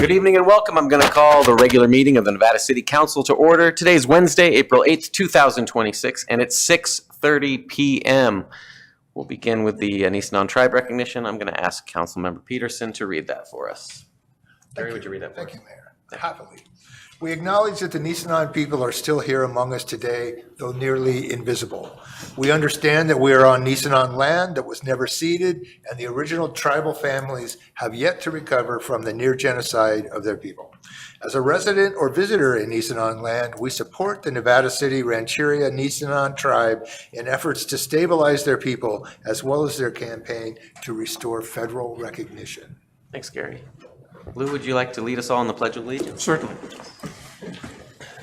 Good evening and welcome. I'm going to call the regular meeting of the Nevada City Council to order. Today is Wednesday, April 8th, 2026, and it's 6:30 p.m. We'll begin with the Nisenan Tribe recognition. I'm going to ask Councilmember Peterson to read that for us. Barry, would you read that for us? Thank you, Mayor. Happily. We acknowledge that the Nisenan people are still here among us today, though nearly invisible. We understand that we are on Nisenan land that was never ceded, and the original tribal families have yet to recover from the near genocide of their people. As a resident or visitor in Nisenan land, we support the Nevada City Rancheria Nisenan tribe in efforts to stabilize their people, as well as their campaign to restore federal recognition. Thanks, Gary. Lou, would you like to lead us all in the Pledge of Allegiance? Certainly.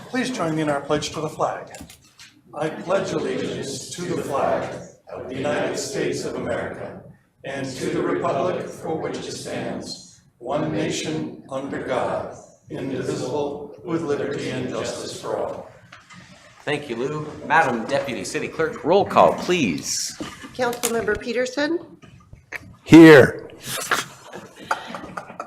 Please join me in our pledge to the flag. I pledge allegiance to the flag of the United States of America and to the republic for which it stands, one nation under God, indivisible, with liberty and justice for all. Thank you, Lou. Madam Deputy City Clerk, roll call, please. Councilmember Peterson, Here.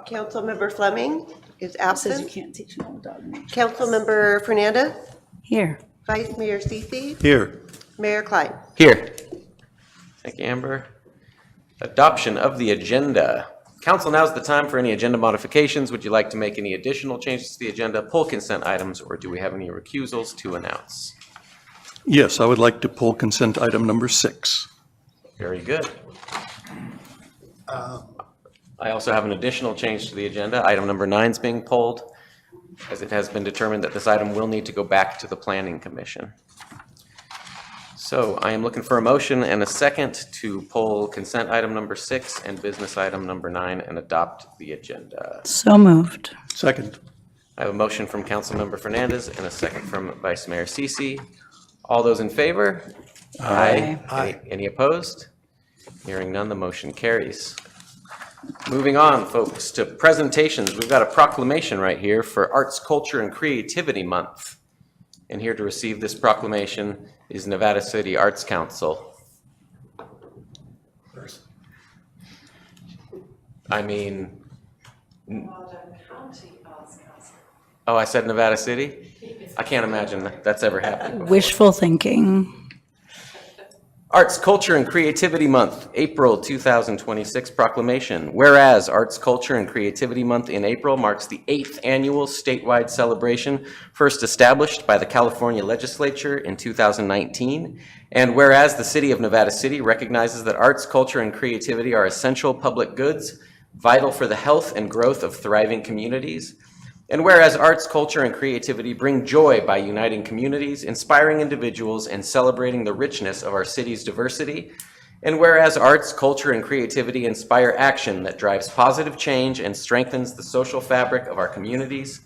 Councilmember Fleming is Says you absent. can't teach an old dog names. Councilmember Fernandez, Here. Vice Mayor Sisi, Here. Mayor Klein. Here. Thank you, Amber. Adoption of the agenda. Council, now's the time for any agenda modifications. Would you like to make any additional changes to the agenda, pull consent items, or do we have any recusals to announce? Yes, I would like to pull consent item number 6. Very good. I also have an additional change to the agenda. Item number 9 is being pulled, as it has been determined that this item will need to go back to the Planning Commission. So I am looking for a motion and a second to pull consent item number 6 and business item number 9 and adopt the agenda. So moved. Second. I have a motion from Councilmember Fernandez and a second from Vice Mayor Sisi. All those in favor? Aye. Any opposed? Hearing none, the motion carries. Moving on, folks, to presentations. We've got a proclamation right here for Arts, Culture, and Creativity Month. And here to receive this proclamation is Nevada City Arts Council. I mean, oh, I said Nevada City? I can't imagine that's ever happened before. Wishful thinking. Arts, Culture, and Creativity Month, April 2026 proclamation. Whereas Arts, Culture, and Creativity Month in April marks the 8th annual statewide celebration, first established by the California Legislature in 2019. And whereas the City of Nevada City recognizes that arts, culture, and creativity are essential public goods, vital for the health and growth of thriving communities. And whereas arts, culture, and creativity bring joy by uniting communities, inspiring individuals, and celebrating the richness of our city's diversity. And whereas arts, culture, and creativity inspire action that drives positive change and strengthens the social fabric of our communities.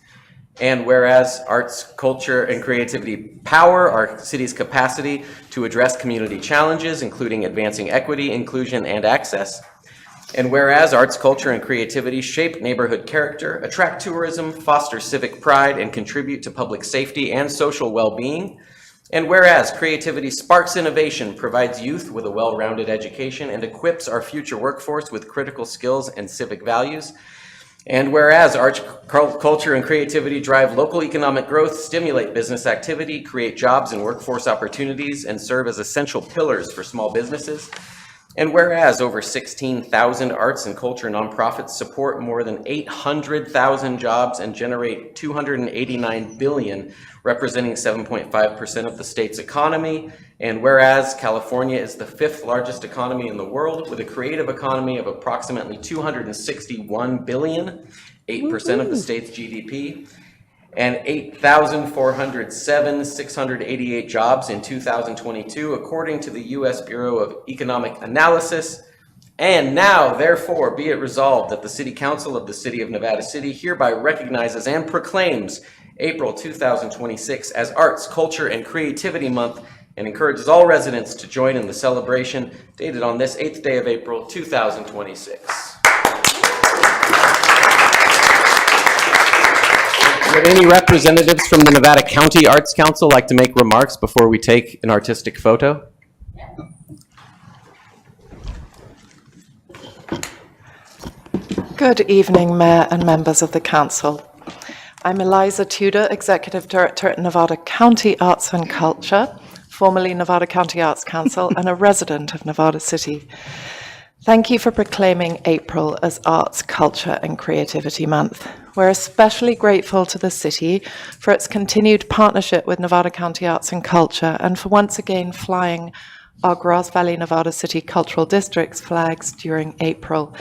And whereas arts, culture, and creativity power our city's capacity to address community challenges, including advancing equity, inclusion, and access. And whereas arts, culture, and creativity shape neighborhood character, attract tourism, foster civic pride, and contribute to public safety and social well-being. And whereas creativity sparks innovation, provides youth with a well-rounded education, and equips our future workforce with critical skills and civic values. And whereas arts, culture, and creativity drive local economic growth, stimulate business activity, create jobs and workforce opportunities, and serve as essential pillars for small businesses. And whereas over 16,000 arts and culture nonprofits support more than 800,000 jobs and generate $289 billion, representing 7.5% of the state's economy. And whereas California is the 5th largest economy in the world with a creative economy of approximately $261 billion, 8% of the state's GDP. And 8,407, 688 jobs in 2022, according to the U.S. Bureau of Economic Analysis. And now, therefore, be it resolved that the City Council of the City of Nevada City hereby recognizes and proclaims April 2026 as Arts, Culture, and Creativity Month and encourages all residents to join in the celebration dated on this 8th day of April 2026. Would any representatives from the Nevada County Arts Council like to make remarks before we take an artistic photo? Good evening, Mayor and members of the Council. I'm Eliza Tudor, Executive Director at Nevada County Arts and Culture, formerly Nevada County Arts Council, and a resident of Nevada City. Thank you for proclaiming April as Arts, Culture and Creativity Month. We're especially grateful to the city for its continued partnership with Nevada County Arts and Culture and for once again flying our Grass Valley Nevada City Cultural District's flags during April.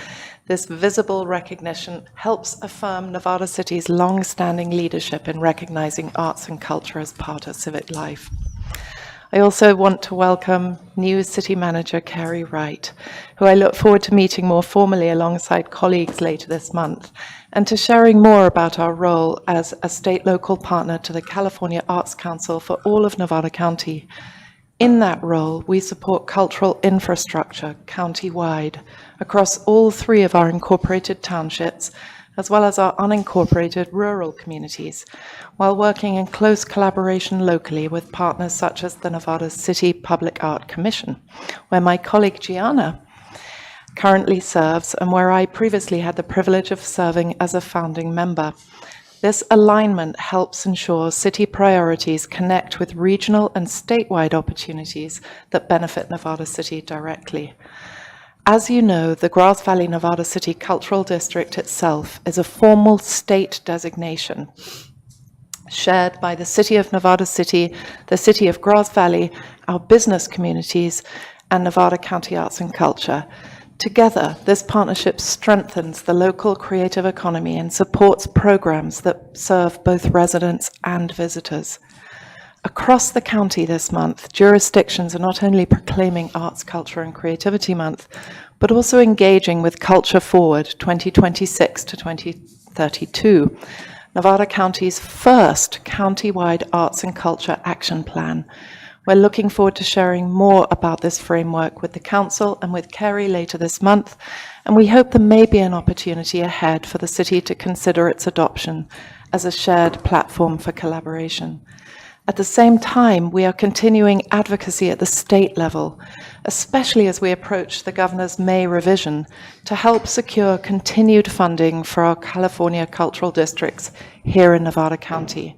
This visible recognition helps affirm Nevada City's long-standing leadership in recognizing arts and culture as part of civic life. I also want to welcome new City Manager Carrie Wright, who I look forward to meeting more formally alongside colleagues later this month, and to sharing more about our role as a state-local partner to the California Arts Council for all of Nevada County. In that role, we support cultural infrastructure county-wide across all 3 of our incorporated townships, as well as our unincorporated rural communities, while working in close collaboration locally with partners such as the Nevada City Public Art Commission, where my colleague Gianna currently serves and where I previously had the privilege of serving as a founding member. This alignment helps ensure city priorities connect with regional and statewide opportunities that benefit Nevada City directly. As you know, the Grass Valley Nevada City Cultural District itself is a formal state designation shared by the City of Nevada City, the City of Grass Valley, our business communities, and Nevada County Arts and Culture. Together, this partnership strengthens the local creative economy and supports programs that serve both residents and visitors. Across the county this month, jurisdictions are not only proclaiming Arts, Culture and Creativity Month, but also engaging with Culture Forward 2026 to 2032, Nevada County's first county-wide arts and culture action plan. We're looking forward to sharing more about this framework with the Council and with Kerry later this month, and we hope there may be an opportunity ahead for the city to consider its adoption as a shared platform for collaboration. At the same time, we are continuing advocacy at the state level, especially as we approach the Governor's May revision, to help secure continued funding for our California cultural districts here in Nevada County.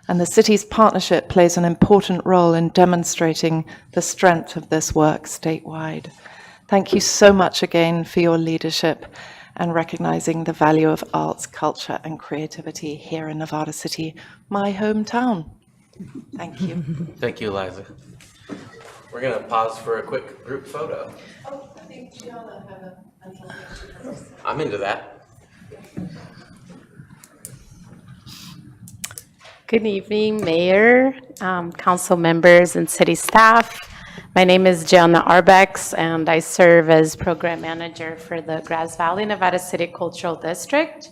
And the city's partnership plays an important role in demonstrating the strength of this work statewide. Thank you so much again for your leadership and recognizing the value of arts, culture, and creativity here in Nevada City, my hometown. Thank you. Thank you, Eliza. We're going to pause for a quick group photo. Oh, I think Gianna had a... I'm into that. Good evening, Mayor, council members, and city staff. My name is Gianna Arbex, and I serve as program manager for the Grass Valley Nevada City Cultural District.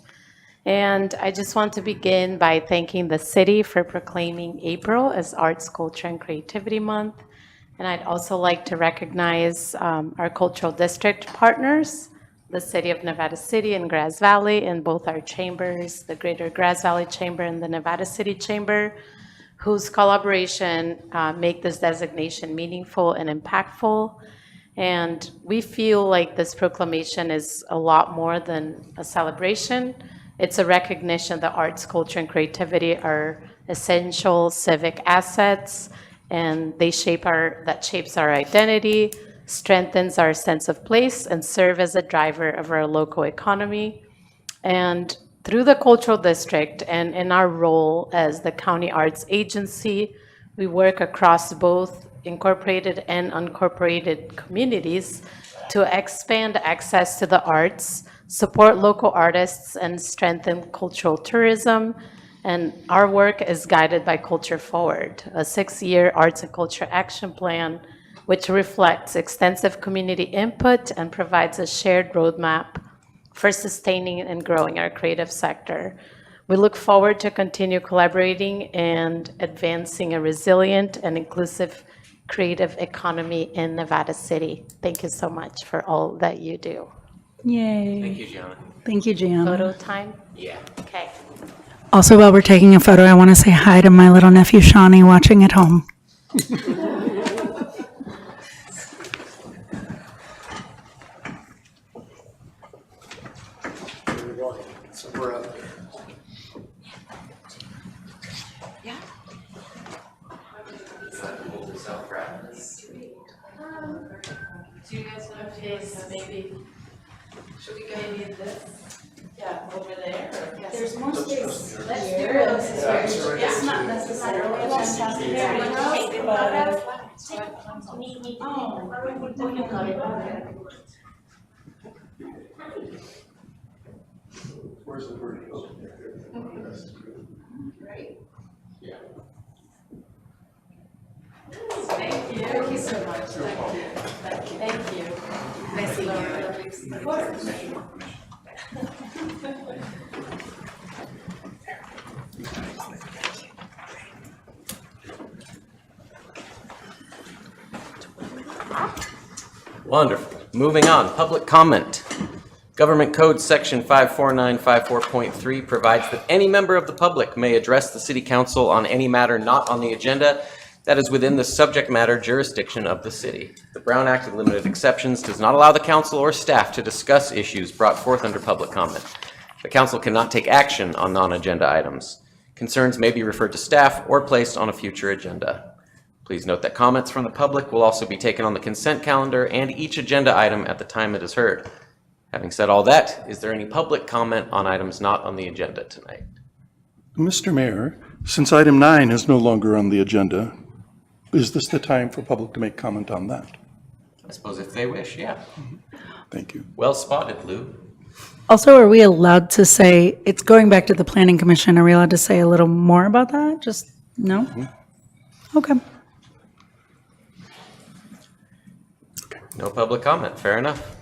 And I just want to begin by thanking the city for proclaiming April as Arts, Culture, and Creativity Month. And I'd also like to recognize our cultural district partners, the City of Nevada City and Grass Valley, and both our chambers, the Greater Grass Valley Chamber and the Nevada City Chamber, whose collaboration make this designation meaningful and impactful. And we feel like this proclamation is a lot more than a celebration. It's a recognition that arts, culture, and creativity are essential civic assets, and that shapes our identity, strengthens our sense of place, and serve as a driver of our local economy. And through the cultural district and in our role as the county arts agency, we work across both incorporated and unincorporated communities to expand access to the arts, support local artists, and strengthen cultural tourism. And our work is guided by Culture Forward, a 6-year arts and culture action plan, which reflects extensive community input and provides a shared roadmap for sustaining and growing our creative sector. We look forward to continue collaborating and advancing a resilient and inclusive creative economy in Nevada City. Thank you so much for all that you do. Yay. Thank you, Gianna. Thank you, Gianna. Photo time? Yeah. Okay. Also, while we're taking a photo, I want to say hi to my little nephew, Shawnee, watching at home. going, somewhere out there. Do you guys want to face maybe, should we go maybe this? Yeah, over there? There's more space. Let's do it. It's not necessarily Where's the word? Thank you. Thank you so much. Thank you. Nice to meet you. Of course. Wonderful. Moving on, public comment. Government Code Section 54954.3 provides that any member of the public may address the city council on any matter not on the agenda that is within the subject matter jurisdiction of the city. The Brown Act, with limited exceptions, does not allow the council or staff to discuss issues brought forth under public comment. The council cannot take action on non-agenda items. Concerns may be referred to staff or placed on a future agenda. Please note that comments from the public will also be taken on the consent calendar and each agenda item at the time it is heard. Having said all that, is there any public comment on items not on the agenda tonight? Mr. Mayor, since item 9 is no longer on the agenda, is this the time for public to make comment on that? I suppose if they wish, yeah. Thank you. Well spotted, Lou. Also, are we allowed to say, it's going back to the planning commission, are we allowed to say a little more about that? Just, no? Okay. No public comment, fair enough.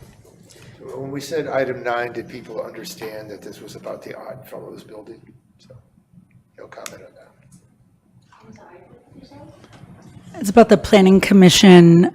When we said item 9, did people understand that this was about the Odd Fellows building? So, no comment on that. It's about the planning commission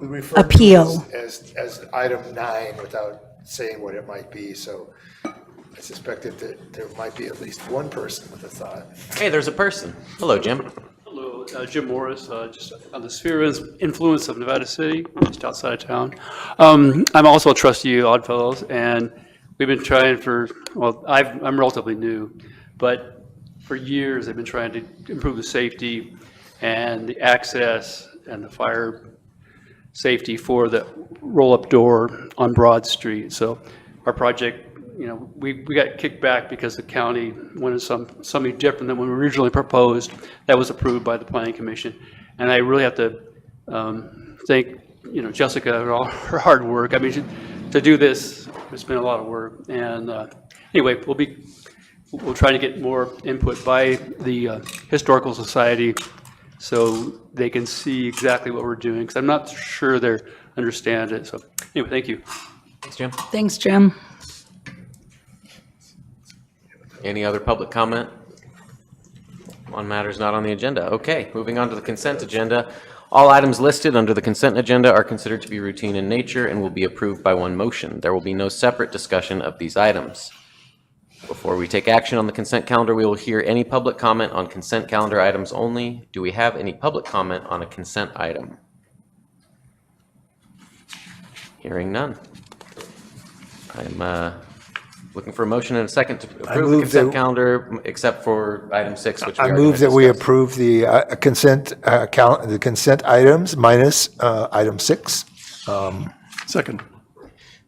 We refer to appeal. this as item 9 without saying what it might be, so I suspected that there might be at least one person with a thought. Hey, there's a person. Hello, Jim. Hello, Jim Morris, just on the sphere of influence of Nevada City, just outside of town. I'm also a trustee of Oddfellows, and we've been trying for, well, I'm relatively new, but for years I've been trying to improve the safety and the access and the fire safety for the roll-up door on Broad Street. So our project, you know, we got kicked back because the county wanted something different than when we originally proposed. That was approved by the Planning Commission. And I really have to thank, you know, Jessica and all her hard work. I mean, to do this, it's been a lot of work. And anyway, we'll try to get more input by the Historical Society so they can see exactly what we're doing, because I'm not sure they understand it. So anyway, thank you. Thanks, Jim. Thanks, Jim. Any other public comment on matters not on the agenda? Okay, moving on to the consent agenda. All items listed under the consent agenda are considered to be routine in nature and will be approved by one motion. There will be no separate discussion of these items. Before we take action on the consent calendar, we will hear any public comment on consent calendar items only. Do we have any public comment on a consent item? Hearing none. I'm looking for a motion and a second to approve the consent calendar, except for item 6, which we I already move that we discussed. approve the consent items minus item 6. Second.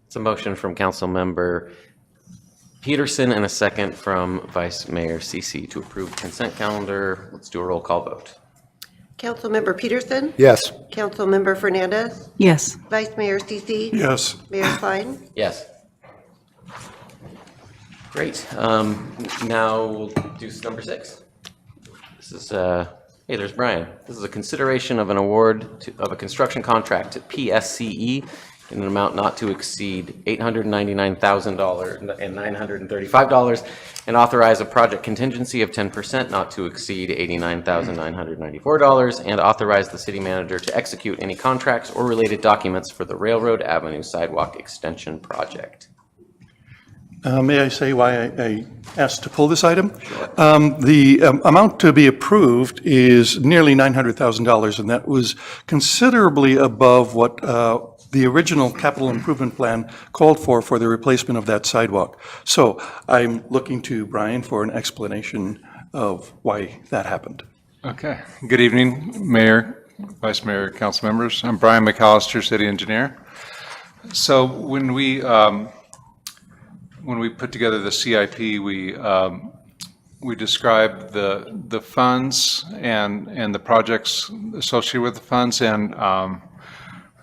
It's a motion from Councilmember Peterson and a second from Vice Mayor Cece to approve consent calendar. Let's do a roll call vote. Councilmember Peterson? Yes. Councilmember Fernandez? Yes. Vice Mayor Cece? Yes. Mayor Klein? Yes. Great. Now we'll do number 6. This is, hey, there's Brian. This is a consideration of an award of a construction contract to PSCE in an amount not to exceed $899,000 and $935, and authorize a project contingency of 10% not to exceed $89,994, and authorize the city manager to execute any contracts or related documents for the Railroad Avenue Sidewalk Extension Project. May I say why I asked to pull this item? The amount to be approved is nearly $900,000, and that was considerably above what the original capital improvement plan called for the replacement of that sidewalk. So I'm looking to Brian for an explanation of why that happened. Okay. Good evening, Mayor, Vice Mayor, council members. I'm Brian McAllister, city engineer. So when we put together the CIP, we described the funds and the projects associated with the funds, and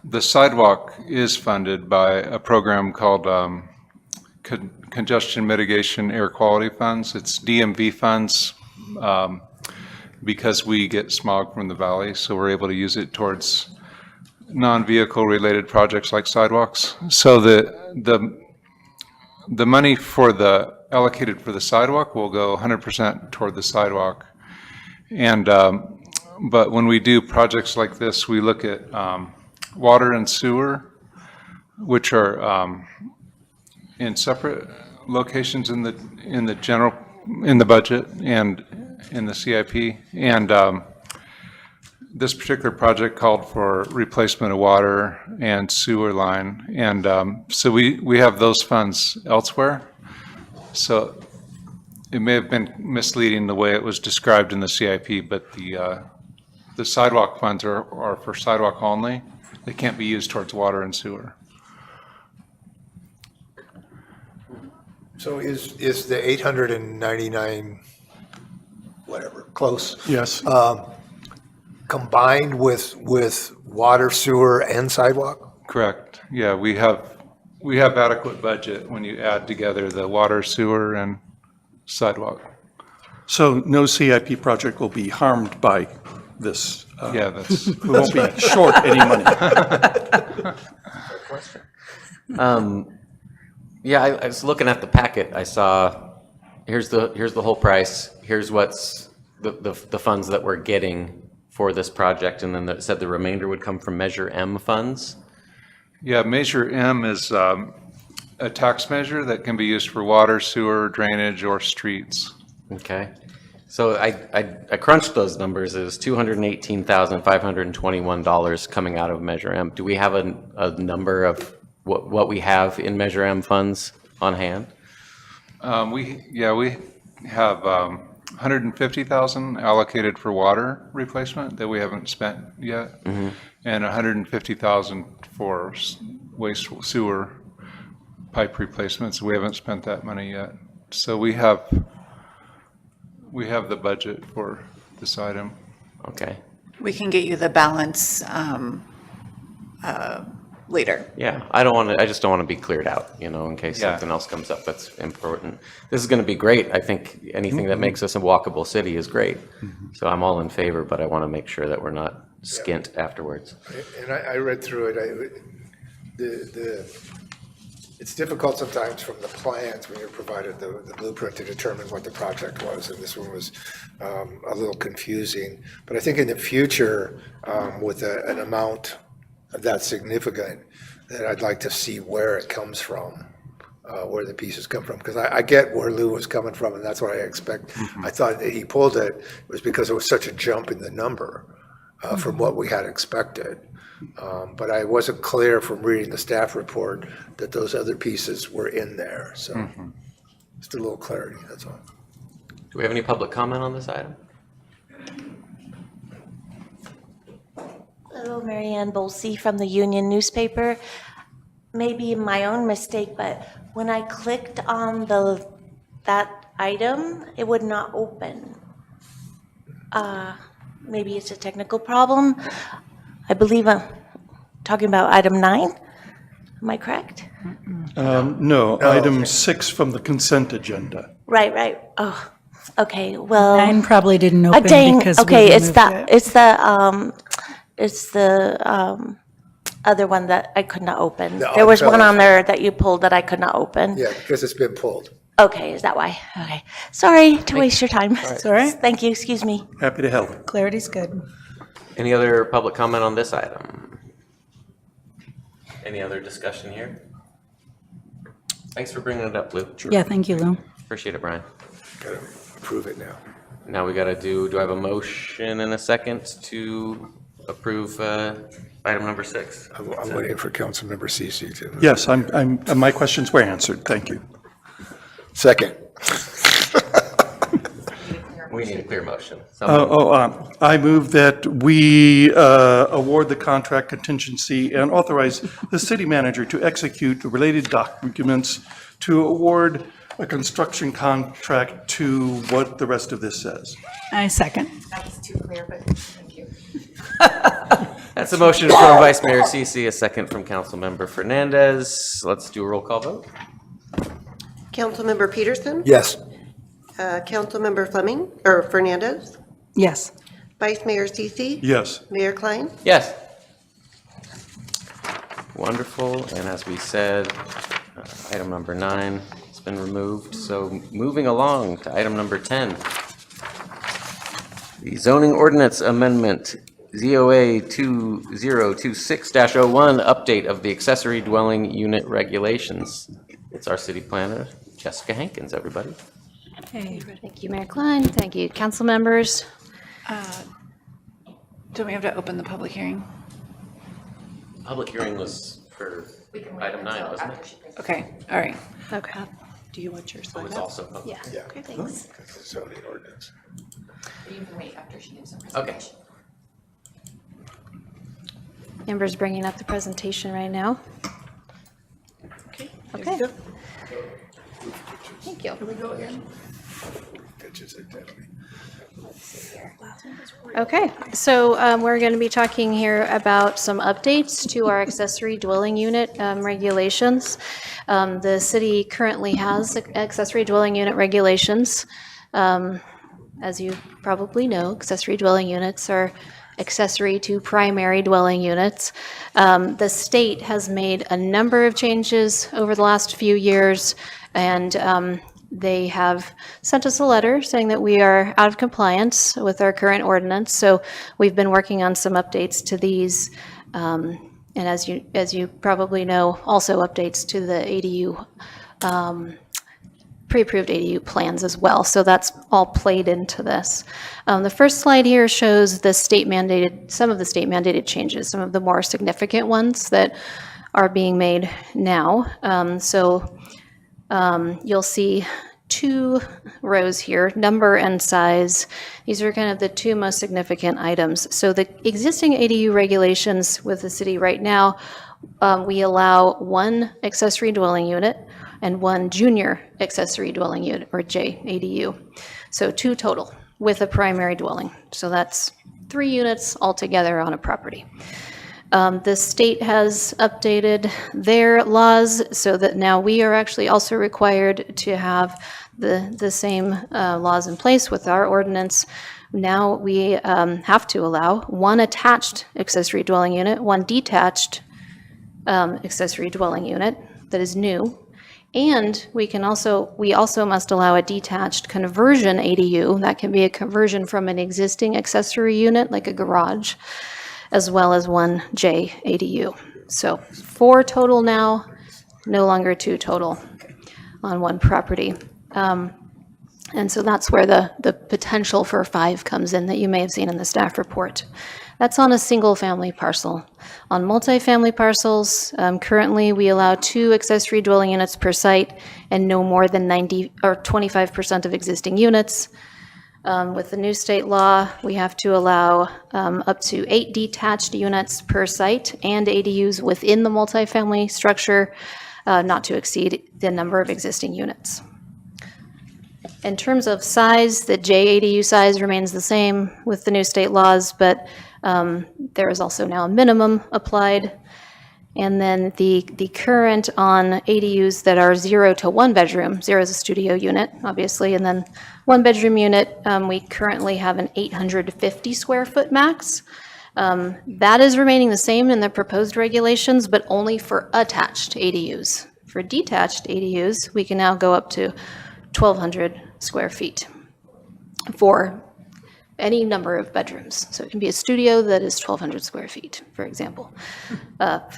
the sidewalk is funded by a program called Congestion Mitigation Air Quality Funds. It's DMV funds because we get smog from the valley, so we're able to use it towards non-vehicle related projects like sidewalks. So the money allocated for the sidewalk will go 100% toward the sidewalk. And but when we do projects like this, we look at water and sewer, which are in separate locations in the budget and in the CIP. And this particular project called for replacement of water and sewer line. And so we have those funds elsewhere. So it may have been misleading the way it was described in the CIP, but the sidewalk funds are for sidewalk only. They can't be used towards water and sewer. So is the 899, whatever, close, Yes. combined with water, sewer, and sidewalk? Correct. Yeah, we have adequate budget when you add together the water, sewer, and sidewalk. So no CIP project will be harmed by this. Yeah, that's, We won't be short any money. Yeah, I was looking at the packet. I saw, here's the whole price. Here's what's the funds that we're getting for this project, and then it said the remainder would come from Measure M funds. yeah, Measure M is a tax measure that can be used for water, sewer, drainage, or streets. Okay. So I crunched those numbers. It was $218,521 coming out of Measure M. Do we have a number of what we have in Measure M funds on hand? We have 150,000 allocated for water replacement that we haven't spent yet, and 150,000 for waste sewer pipe replacements. We haven't spent that money yet. So we have the budget for this item. Okay. We can get you the balance later. Yeah, I just don't want to be cleared out, in case Yeah. something else comes up that's important. This is going to be great. I think anything that makes us a walkable city is great. So I'm all in favor, but I want to make sure that we're not skint afterwards. And I read through it. It's difficult sometimes from the plans when you're provided the blueprint to determine what the project was, and this one was a little confusing. But I think in the future, with an amount that significant, that I'd like to see where it comes from, where the pieces come from, because I get where Lou was coming from, and that's what I expect. I thought that he pulled it was because it was such a jump in the number from what we had expected. But I wasn't clear from reading the staff report that those other pieces were in there, so just a little clarity, that's all. Do we have any public comment on this item? Hello, Marianne Bolsey from the Union newspaper. Maybe my own mistake, but when I clicked on that item, it would not open. Maybe it's a technical problem. I believe I'm talking about item 9. Am I correct? No, item 6 from the consent agenda. Right. Oh, okay, well. 9 probably didn't open Dang, because we okay, it's removed that, it. it's the other one that I could not open. The There was one Oddfellows. on there that you pulled that I could not open. Yeah, because it's been pulled. Okay, is that why? Okay. Sorry to waste your time. It's all right. Thank you, excuse me. Happy to help. Clarity's good. Any other public comment on this item? Any other discussion here? Thanks for bringing it up, Lou. Yeah, thank you, Lou. Appreciate it, Brian. Gotta approve it now. Now we got to do I have a motion and a second to approve item number 6? I'm waiting for Councilmember Cece to. Yes, my questions were answered. Thank you. Second. We need a clear motion. I move that we award the contract contingency and authorize the city manager to execute the related documents to award a construction contract to what the rest of this says. I second. That was too clear, but thank you. That's a motion from Vice Mayor Cece, a second from Councilmember Fernandez. Let's do a roll call vote. Councilmember Peterson? Yes. Councilmember Fleming, or Fernandez? Yes. Vice Mayor Cece? Yes. Mayor Klein? Yes. Wonderful, and as we said, item number 9 has been removed. So moving along to item number 10. The zoning ordinance amendment, ZOA 2026-01, update of the accessory dwelling unit regulations. It's our city planner, Jessica Hankins, everybody. Thank you, Mayor Klein. Thank you, council members. Don't we have to open the public hearing? Public hearing was for item 9, wasn't it? Okay, all right. Okay. Do you want your It slide was up? also public. Yeah. Okay, thanks. Zoning ordinance. You can wait after she gives her Okay. Amber's bringing up the presentation right now. Okay. Thank you. Can we go again? Okay, so we're going to be talking here about some updates to our accessory dwelling unit regulations. The city currently has accessory dwelling unit regulations. As you probably know, accessory dwelling units are accessory to primary dwelling units. The state has made a number of changes over the last few years, and they have sent us a letter saying that we are out of compliance with our current ordinance. So we've been working on some updates to these, and as you probably know, also updates to the ADU, pre-approved ADU plans as well. So that's all played into this. The first slide here shows the some of the state mandated changes, some of the more significant ones that are being made now. You'll see 2 rows here, number and size. These are kind of the 2 most significant items. So the existing ADU regulations with the city right now, we allow 1 accessory dwelling unit and 1 junior accessory dwelling unit, or JADU. So 2 total with a primary dwelling. So that's 3 units altogether on a property. The state has updated their laws so that now we are actually also required to have the same laws in place with our ordinance. Now we have to allow 1 attached accessory dwelling unit, 1 detached accessory dwelling unit that is new. And we also must allow a detached conversion ADU. That can be a conversion from an existing accessory unit like a garage, as well as 1 JADU. So 4 total now, no longer 2 total on 1 property. And so that's where the potential for 5 comes in that you may have seen in the staff report. That's on a single family parcel. On multifamily parcels, currently we allow 2 accessory dwelling units per site and no more than 90 or 25% of existing units. With the new state law, we have to allow up to 8 detached units per site and ADUs within the multifamily structure, not to exceed the number of existing units. In terms of size, the JADU size remains the same with the new state laws, but there is also now a minimum applied. And then the current on ADUs that are 0 to 1 bedroom, 0 is a studio unit, obviously, and then 1 bedroom unit, we currently have an 850 square foot max. That is remaining the same in the proposed regulations, but only for attached ADUs. For detached ADUs, we can now go up to 1,200 square feet for any number of bedrooms. So it can be a studio that is 1,200 square feet, for example.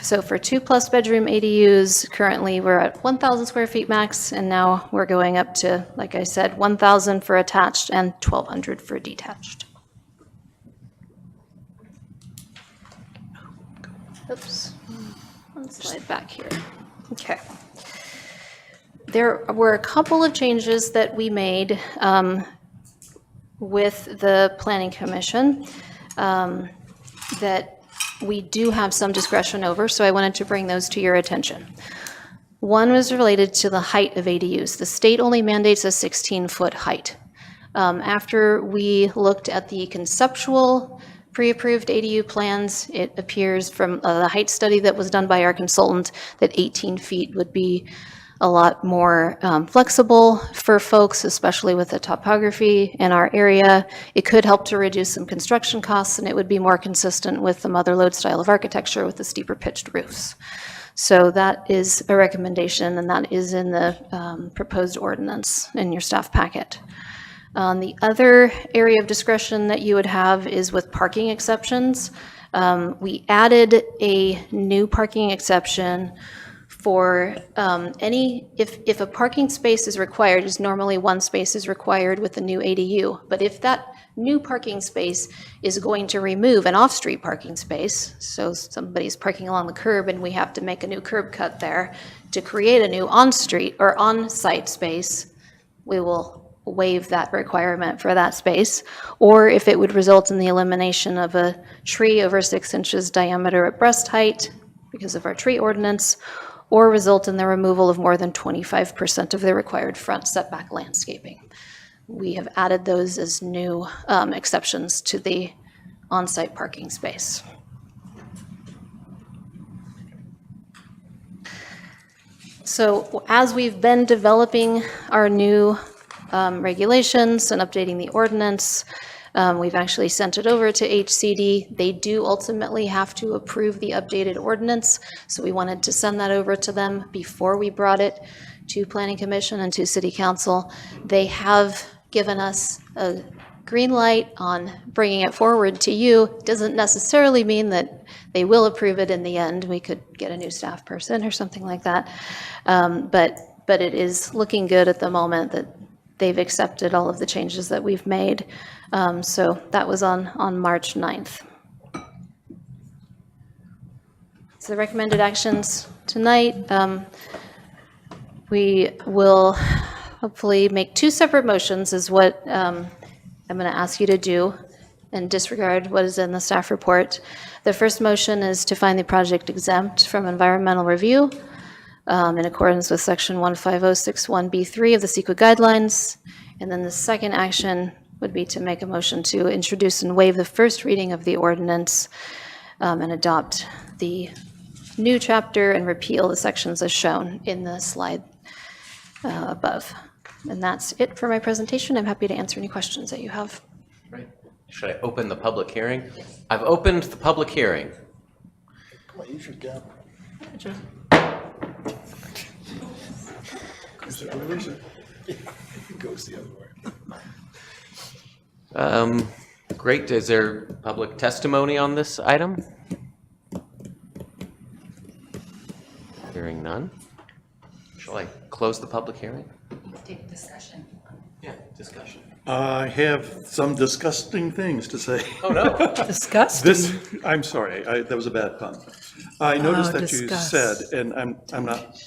So for 2+ bedroom ADUs, currently we're at 1,000 square feet max, and now we're going up to, like I said, 1,000 for attached and 1,200 for detached. Oops, one slide back here. Okay. There were a couple of changes that we made with the Planning Commission that we do have some discretion over, so I wanted to bring those to your attention. One was related to the height of ADUs. The state only mandates a 16-foot height. After we looked at the conceptual pre-approved ADU plans, it appears from the height study that was done by our consultant that 18 feet would be a lot more flexible for folks, especially with the topography in our area. It could help to reduce some construction costs, and it would be more consistent with the mother lode style of architecture with the steeper pitched roofs. So that is a recommendation, and that is in the proposed ordinance in your staff packet. The other area of discretion that you would have is with parking exceptions. We added a new parking exception for if a parking space is required, is normally one space is required with the new ADU. But if that new parking space is going to remove an off-street parking space, so somebody's parking along the curb and we have to make a new curb cut there to create a new on-street or on-site space, we will waive that requirement for that space. Or if it would result in the elimination of a tree over 6 inches diameter at breast height because of our tree ordinance, or result in the removal of more than 25% of the required front setback landscaping. We have added those as new exceptions to the on-site parking space. So as we've been developing our new regulations and updating the ordinance, we've actually sent it over to HCD. They do ultimately have to approve the updated ordinance, so we wanted to send that over to them before we brought it to Planning Commission and to City Council. They have given us a green light on bringing it forward to you. Doesn't necessarily mean that they will approve it in the end. We could get a new staff person or something like that. But it is looking good at the moment that they've accepted all of the changes that we've made. So that was on March 9th. So the recommended actions tonight, we will hopefully make 2 separate motions is what I'm going to ask you to do and disregard what is in the staff report. The first motion is to find the project exempt from environmental review in accordance with section 15061B3 of the CEQA guidelines. And then the second action would be to make a motion to introduce and waive the first reading of the ordinance and adopt the new chapter and repeal the sections as shown in the slide above. And that's it for my presentation. I'm happy to answer any questions that you have. Right. Should I open the public hearing? I've opened the public hearing. Come on, use your gavel. Goes the other way. Great. Is there public testimony on this item? Hearing none. Shall I close the public hearing? Take discussion. Yeah, discussion. I have some disgusting things to say. Oh, no. Disgusting. I'm sorry, that was a bad pun. I noticed that you discuss. said, and I'm not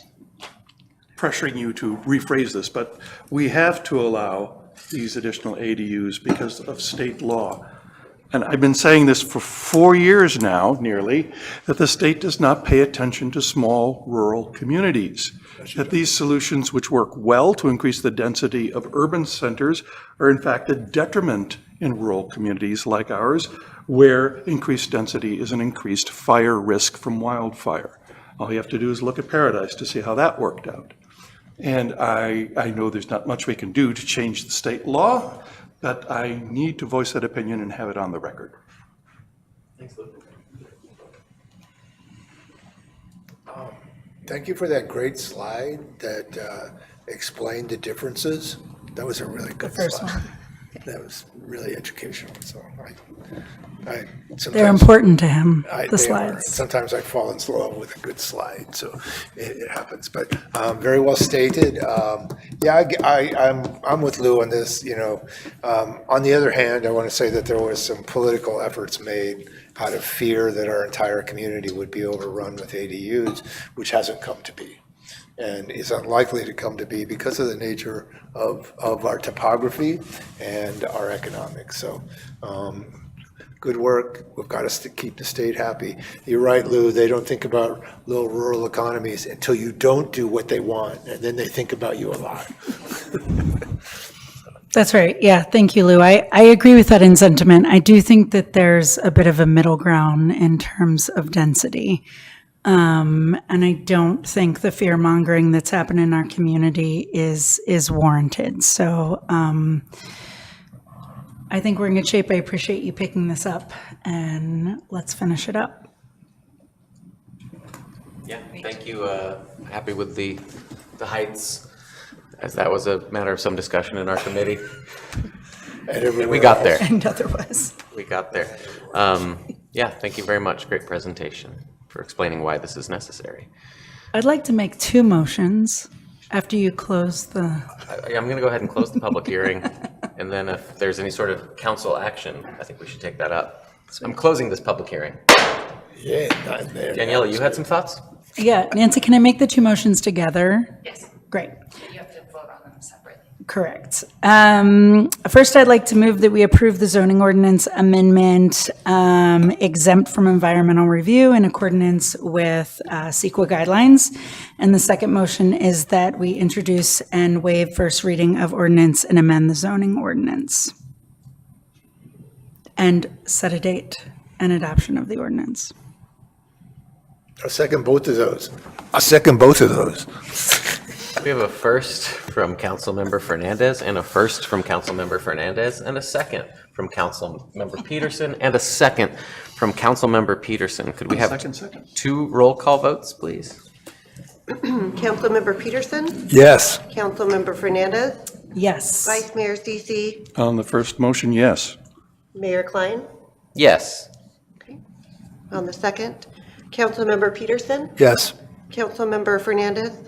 pressuring you to rephrase this, but we have to allow these additional ADUs because of state law. And I've been saying this for 4 years now, nearly, that the state does not pay attention to small rural communities. That these solutions, which work well to increase the density of urban centers, are in fact a detriment in rural communities like ours, where increased density is an increased fire risk from wildfire. All you have to do is look at Paradise to see how that worked out. And I know there's not much we can do to change the state law, but I need to voice that opinion and have it on the record. Thanks, Luke. Thank you for that great slide that explained the differences. That was a really good slide. That was really educational, so I sometimes. They're important to him, They the are. slides. Sometimes I fall in love with a good slide, so it happens. But very well stated. Yeah, I'm with Lou on this. On the other hand, I want to say that there was some political efforts made out of fear that our entire community would be overrun with ADUs, which hasn't come to be, and is unlikely to come to be because of the nature of our topography and our economics. So, good work. We've got to keep the state happy. You're right, Lou. They don't think about little rural economies until you don't do what they want, and then they think about you a lot. That's right. Yeah, thank you, Lou. I agree with that in sentiment. I do think that there's a bit of a middle ground in terms of density. And I don't think the fear mongering that's happened in our community is warranted. So I think we're in good shape. I appreciate you picking this up, and let's finish it up. Yeah, thank you. Happy with the heights, as that was a matter of some discussion in our committee. We got there. And otherwise. We got there. Yeah, thank you very much. Great presentation for explaining why this is necessary. I'd like to make two motions after you close the. I'm going to go ahead and close the public hearing, and then if there's any sort of council action, I think we should take that up. I'm closing this public hearing. Yeah, not there. Daniela, you had some thoughts? Yeah, Nancy, can I make the two motions together? Yes. Great. You have to vote on them separately. Correct. First, I'd like to move that we approve the zoning ordinance amendment exempt from environmental review in accordance with CEQA guidelines. And the second motion is that we introduce and waive first reading of ordinance and amend the zoning ordinance. And set a date and adoption of the ordinance. I'll second both of those. I'll second both of those. We have a first from Councilmember Fernandez, and a first from Councilmember Fernandez, and a second from Councilmember Peterson, and a second from Councilmember Peterson. Could we have two roll call votes, please? Councilmember Peterson? Yes. Councilmember Fernandez? Yes. Vice Mayor Cece? On the first motion, yes. Mayor Klein? Yes. On the second? Councilmember Peterson? Yes. Councilmember Fernandez?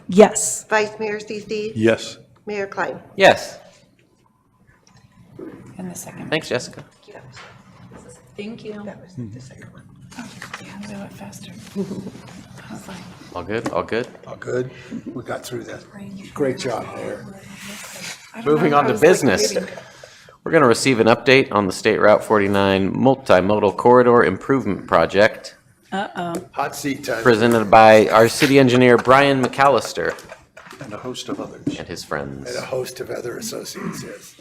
Yes. Vice Mayor Cece? Yes. Mayor Klein? Yes. And the second. Thanks, Jessica. Thank you. Yeah, they went faster. I was like, All good, all good. All good. We got through that. Great job, Mayor. Moving on to business. We're going to receive an update on the State Route 49 Multimodal Corridor Improvement Project, Hot seat time. presented by our city engineer, Brian McAllister, And a host of others. and his friends. And a host of other associates, yes.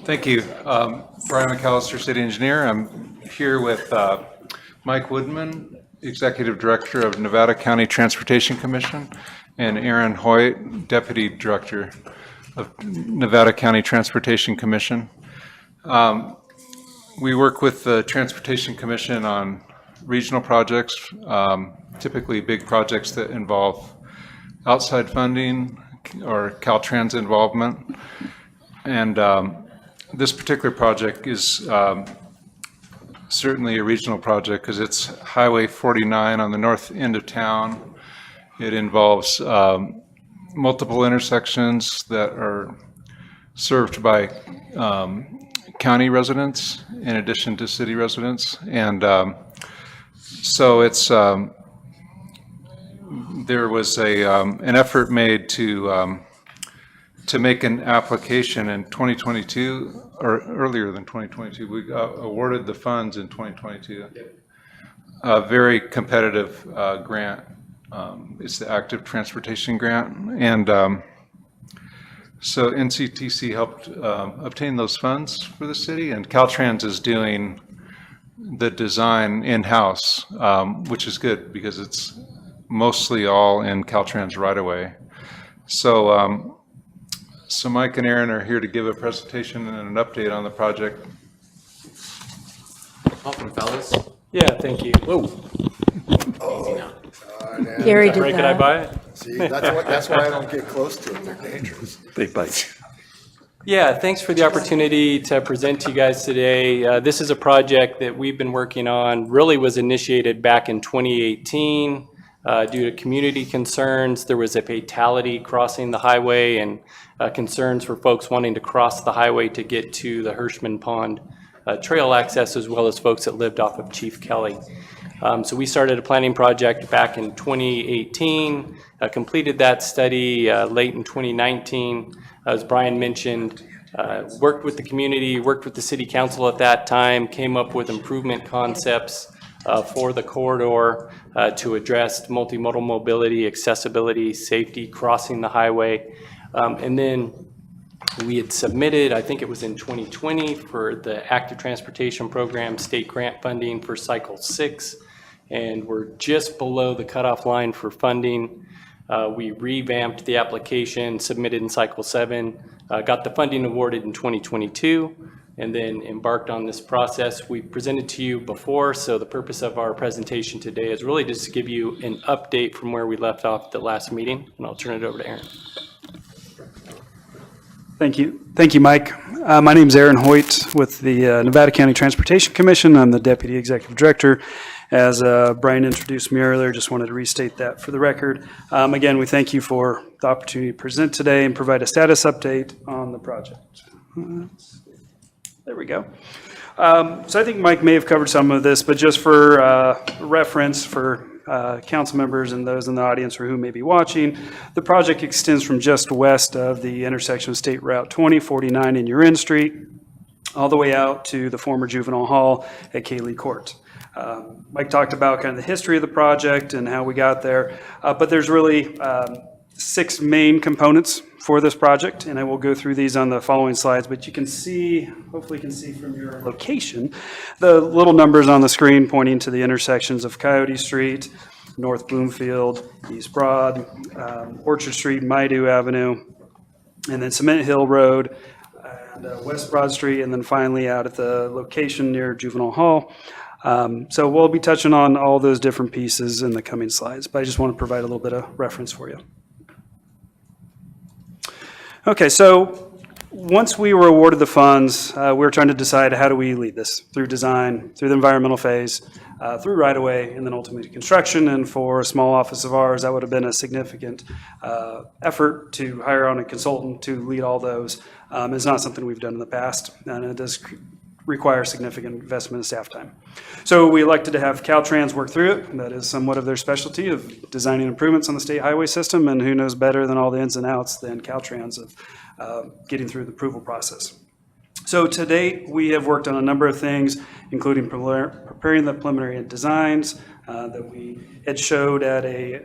Thank you. Brian McAllister, city engineer. I'm here with Mike Woodman, executive director of Nevada County Transportation Commission, and Aaron Hoyt, deputy director of Nevada County Transportation Commission. We work with the Transportation Commission on regional projects, typically big projects that involve outside funding or Caltrans involvement. And this particular project is certainly a regional project because it's Highway 49 on the north end of town. It involves multiple intersections that are served by county residents in addition to city residents. And so it's there was an effort made to make an application in 2022, or earlier than 2022. We awarded the funds in 2022. A very competitive grant. It's the Active Transportation Grant. And so NCTC helped obtain those funds for the city, and Caltrans is doing the design in-house, which is good because it's mostly all in Caltrans right-of-way. So, so Mike and Aaron are here to give a presentation and an update on the project. Welcome, fellas. Yeah, thank you. Whoa. Easy now. Gary did Break it, I that. buy it? See, that's why I don't get close to them. They're dangerous. Big bites. Yeah, thanks for the opportunity to present to you guys today. This is a project that we've been working on, really was initiated back in 2018 due to community concerns. There was a fatality crossing the highway and concerns for folks wanting to cross the highway to get to the Hirschman Pond trail access, as well as folks that lived off of Chief Kelly. So we started a planning project back in 2018, completed that study late in 2019. As Brian mentioned, worked with the community, worked with the city council at that time, came up with improvement concepts for the corridor to address multimodal mobility, accessibility, safety, crossing the highway. And then we had submitted, I think it was in 2020, for the Active Transportation Program state grant funding for Cycle 6. And we're just below the cutoff line for funding. We revamped the application, submitted in Cycle 7, got the funding awarded in 2022, and then embarked on this process. We presented to you before, so the purpose of our presentation today is really just to give you an update from where we left off at the last meeting, and I'll turn it over to Aaron. Thank you. Thank you, Mike. My name is Aaron Hoyt with the Nevada County Transportation Commission. I'm the Deputy Executive Director. As Brian introduced me earlier, just wanted to restate that for the record. Again, we thank you for the opportunity to present today and provide a status update on the project. There we go. So I think Mike may have covered some of this, but just for reference for council members and those in the audience or who may be watching, the project extends from just west of the intersection of State Route 2049 and Urin Street, all the way out to the former juvenile hall at Cayley Court. Mike talked about kind of the history of the project and how we got there, but there's really 6 main components for this project, and I will go through these on the following slides, but you can see, hopefully you can see from your location, the little numbers on the screen pointing to the intersections of Coyote Street, North Bloomfield, East Broad, Orchard Street, Maidu Avenue, and then Cement Hill Road, and West Broad Street, and then finally out at the location near Juvenile Hall. So we'll be touching on all those different pieces in the coming slides, but I just want to provide a little bit of reference for you. Okay, so once we were awarded the funds, we were trying to decide how do we lead this through design, through the environmental phase, through right-of-way, and then ultimately construction. And for a small office of ours, that would have been a significant effort to hire on a consultant to lead all those. It's not something we've done in the past, and it does require significant investment in staff time. So we elected to have Caltrans work through it. That is somewhat of their specialty of designing improvements on the state highway system, and who knows better than all the ins and outs than Caltrans of getting through the approval process. So to date, we have worked on a number of things, including preparing the preliminary designs that we had showed at a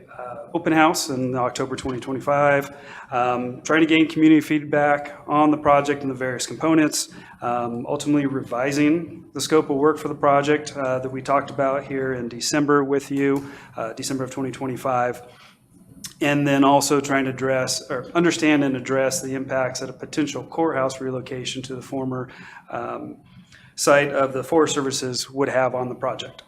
open house in October 2025, trying to gain community feedback on the project and the various components, ultimately revising the scope of work for the project that we talked about here in December with you, December of 2025. And then also trying to understand and address the impacts that a potential courthouse relocation to the former site of the Forest Services would have on the project.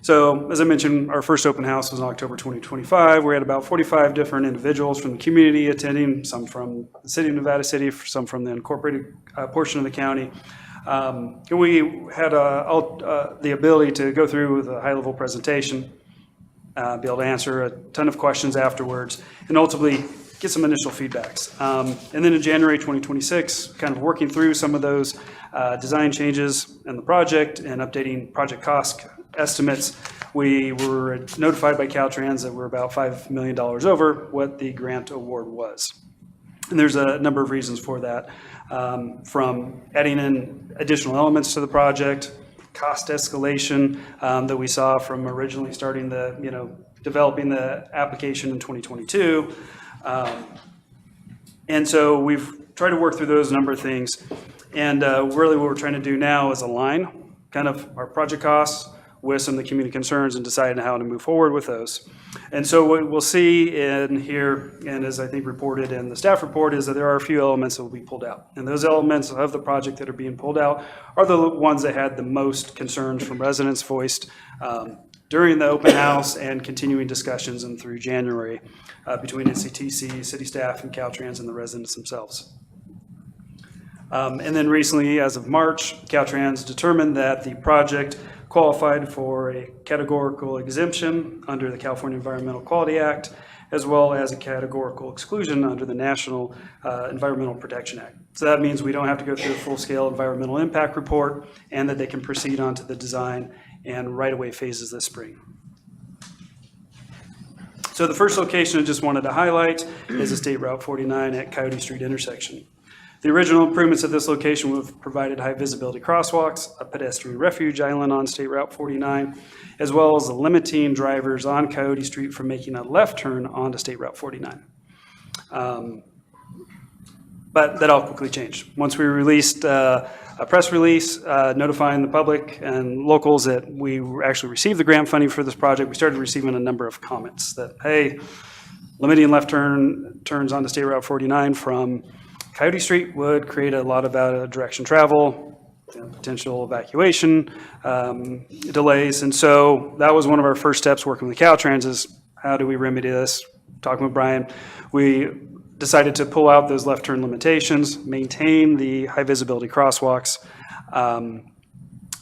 So as I mentioned, our first open house was in October 2025. We had about 45 different individuals from the community attending, some from the city of Nevada City, some from the incorporated portion of the county. And we had the ability to go through with a high-level presentation, be able to answer a ton of questions afterwards, and ultimately get some initial feedbacks. And then in January 2026, kind of working through some of those design changes in the project and updating project cost estimates, we were notified by Caltrans that we're about $5 million over what the grant award was. And there's a number of reasons for that, from adding in additional elements to the project, cost escalation that we saw from originally starting developing the application in 2022. And so we've tried to work through those number of things. And really what we're trying to do now is align kind of our project costs with some of the community concerns and deciding how to move forward with those. And so what we'll see in here, and as I think reported in the staff report, is that there are a few elements that will be pulled out. And those elements of the project that are being pulled out are the ones that had the most concerns from residents voiced during the open house and continuing discussions and through January between NCTC, city staff, and Caltrans and the residents themselves. And then recently, as of March, Caltrans determined that the project qualified for a categorical exemption under the California Environmental Quality Act, as well as a categorical exclusion under the National Environmental Protection Act. So that means we don't have to go through a full-scale environmental impact report, and that they can proceed on to the design and right-of-way phases this spring. So the first location I just wanted to highlight is the State Route 49 at Coyote Street intersection. The original improvements at this location would have provided high visibility crosswalks, a pedestrian refuge island on State Route 49, as well as limiting drivers on Coyote Street from making a left turn onto State Route 49. But that all quickly changed. Once we released a press release notifying the public and locals that we actually received the grant funding for this project, we started receiving a number of comments that, hey, limiting left turns onto State Route 49 from Coyote Street would create a lot of out-of-direction travel, potential evacuation delays. And so that was one of our first steps working with Caltrans is how do we remedy this? Talking with Brian, we decided to pull out those left turn limitations, maintain the high visibility crosswalks,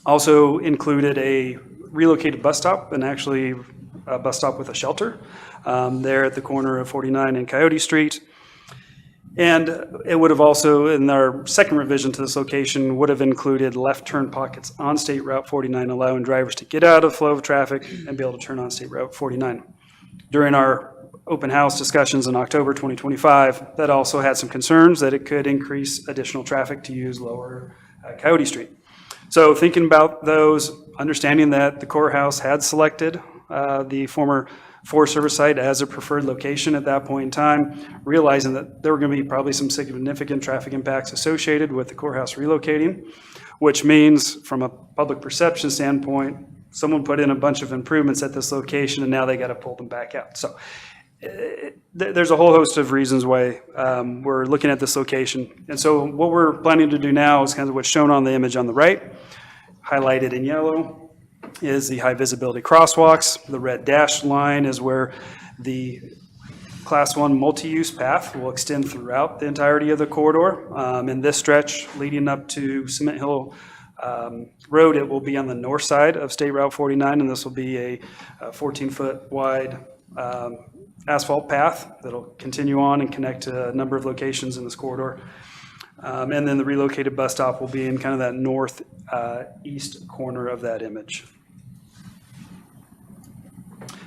also included a relocated bus stop, and actually a bus stop with a shelter there at the corner of 49 and Coyote Street. And it would have also, in our second revision to this location, would have included left turn pockets on State Route 49, allowing drivers to get out of the flow of traffic and be able to turn on State Route 49. During our open house discussions in October 2025, that also had some concerns that it could increase additional traffic to use lower Coyote Street. So thinking about those, understanding that the courthouse had selected the former Forest Service site as a preferred location at that point in time, realizing that there were going to be probably some significant traffic impacts associated with the courthouse relocating, which means from a public perception standpoint, someone put in a bunch of improvements at this location and now they got to pull them back out. So there's a whole host of reasons why we're looking at this location. And so what we're planning to do now is kind of what's shown on the image on the right, highlighted in yellow is the high visibility crosswalks. The red dashed line is where the Class 1 multi-use path will extend throughout the entirety of the corridor. In this stretch leading up to Cement Hill Road, it will be on the north side of State Route 49, and this will be a 14-foot wide asphalt path that'll continue on and connect to a number of locations in this corridor. And then the relocated bus stop will be in kind of that northeast corner of that image.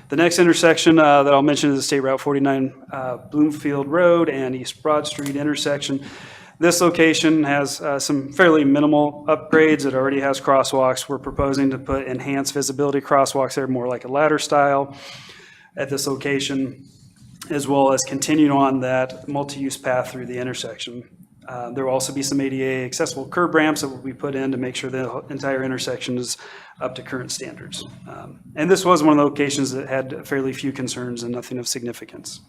The next intersection that I'll mention is the State Route 49 Bloomfield Road and East Broad Street intersection. This location has some fairly minimal upgrades. It already has crosswalks. We're proposing to put enhanced visibility crosswalks there, more like a ladder style at this location, as well as continue on that multi-use path through the intersection. There will also be some ADA accessible curb ramps that will be put in to make sure the entire intersection is up to current standards. And this was one of the locations that had fairly few concerns and nothing of significance.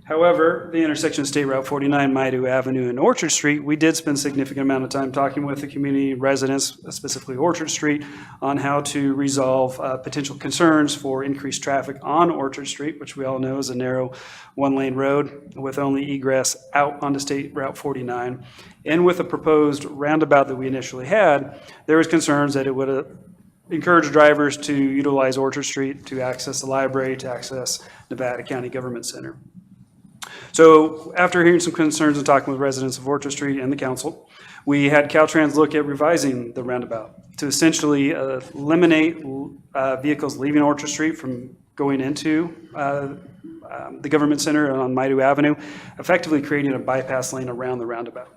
However, the intersection of State Route 49, Maidu Avenue, and Orchard Street, we did spend a significant amount of time talking with the community residents, specifically Orchard Street, on how to resolve potential concerns for increased traffic on Orchard Street, which we all know is a narrow one-lane road with only egress out onto State Route 49. And with the proposed roundabout that we initially had, there was concerns that it would encourage drivers to utilize Orchard Street to access the library, to access Nevada County Government Center. So after hearing some concerns and talking with residents of Orchard Street and the council, we had Caltrans look at revising the roundabout to essentially eliminate vehicles leaving Orchard Street from going into the Government Center on Maidu Avenue, effectively creating a bypass lane around the roundabout.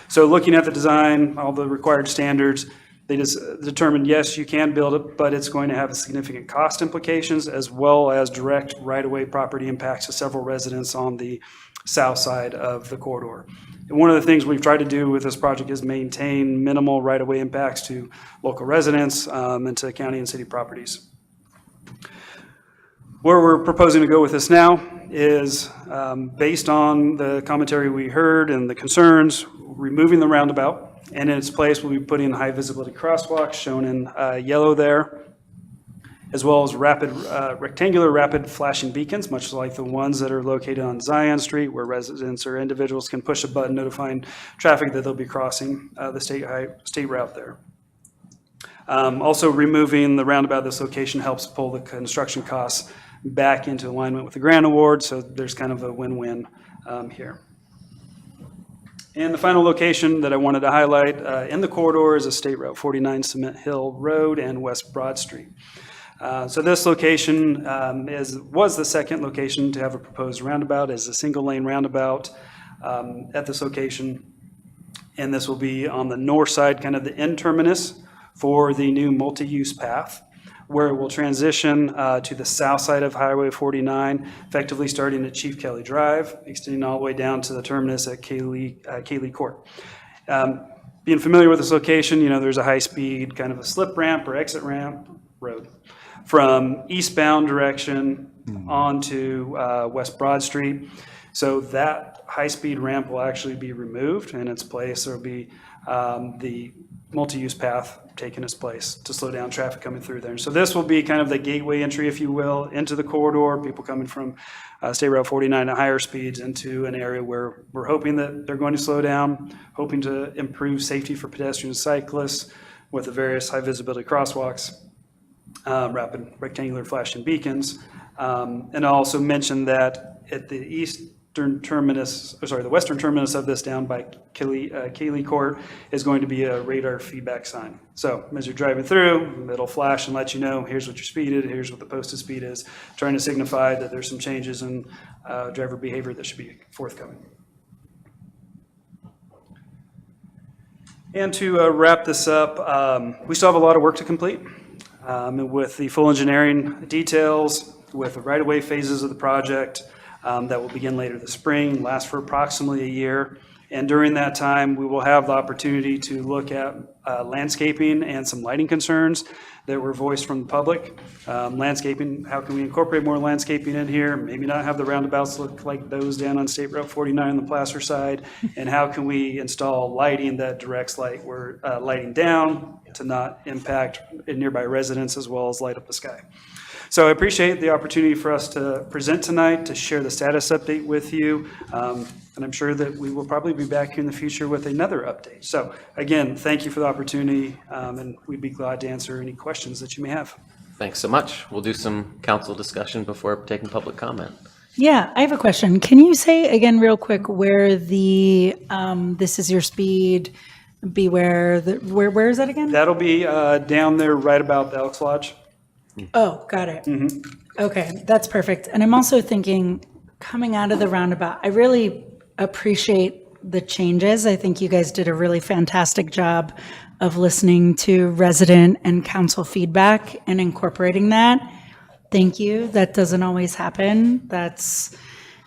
So looking at the design, all the required standards, they just determined, yes, you can build it, but it's going to have significant cost implications as well as direct right-of-way property impacts to several residents on the south side of the corridor. And one of the things we've tried to do with this project is maintain minimal right-of-way impacts to local residents and to county and city properties. Where we're proposing to go with this now is based on the commentary we heard and the concerns, removing the roundabout, and in its place we'll be putting high visibility crosswalks shown in yellow there, as well as rectangular rapid flashing beacons, much like the ones that are located on Zion Street, where residents or individuals can push a button notifying traffic that they'll be crossing the state route there. Also, removing the roundabout at this location helps pull the construction costs back into alignment with the grant award, so there's kind of a win-win here. And the final location that I wanted to highlight in the corridor is a State Route 49 Cement Hill Road and West Broad Street. So this location was the second location to have a proposed roundabout as a single-lane roundabout at this location. And this will be on the north side, kind of the end terminus for the new multi-use path, where it will transition to the south side of Highway 49, effectively starting at Chief Kelly Drive, extending all the way down to the terminus at Kaylee Court. Being familiar with this location, there's a high-speed kind of a slip ramp or exit ramp road from eastbound direction onto West Broad Street. So that high-speed ramp will actually be removed. In its place, there will be the multi-use path taking its place to slow down traffic coming through there. So this will be kind of the gateway entry, if you will, into the corridor, people coming from State Route 49 at higher speeds into an area where we're hoping that they're going to slow down, hoping to improve safety for pedestrians and cyclists with the various high visibility crosswalks, rapid rectangular flashing beacons. And I also mentioned that at the western terminus of this down by Kaylee Court is going to be a radar feedback sign. So as you're driving through, it'll flash and let you know, here's what your speed is, here's what the posted speed is, trying to signify that there's some changes in driver behavior that should be forthcoming. And to wrap this up, we still have a lot of work to complete with the full engineering details, with the right-of-way phases of the project, that will begin later this spring, last for approximately a year. And during that time, we will have the opportunity to look at landscaping and some lighting concerns that were voiced from the public. Landscaping, how can we incorporate more landscaping in here? Maybe not have the roundabouts look like those down on State Route 49 on the Placer side. And how can we install lighting that directs lighting down to not impact nearby residents as well as light up the sky? So I appreciate the opportunity for us to present tonight, to share the status update with you. And I'm sure that we will probably be back here in the future with another update. So again, thank you for the opportunity, and we'd be glad to answer any questions that you may have. Thanks so much. We'll do some council discussion before taking public comment. Yeah, I have a question. Can you say again real quick where the, this is your speed, beware, where is that again? That'll be down there right about the Elks Lodge. Oh, got it. Okay, that's perfect. And I'm also thinking, coming out of the roundabout, I really appreciate the changes. I think you guys did a really fantastic job of listening to resident and council feedback and incorporating that. Thank you. That doesn't always happen. That's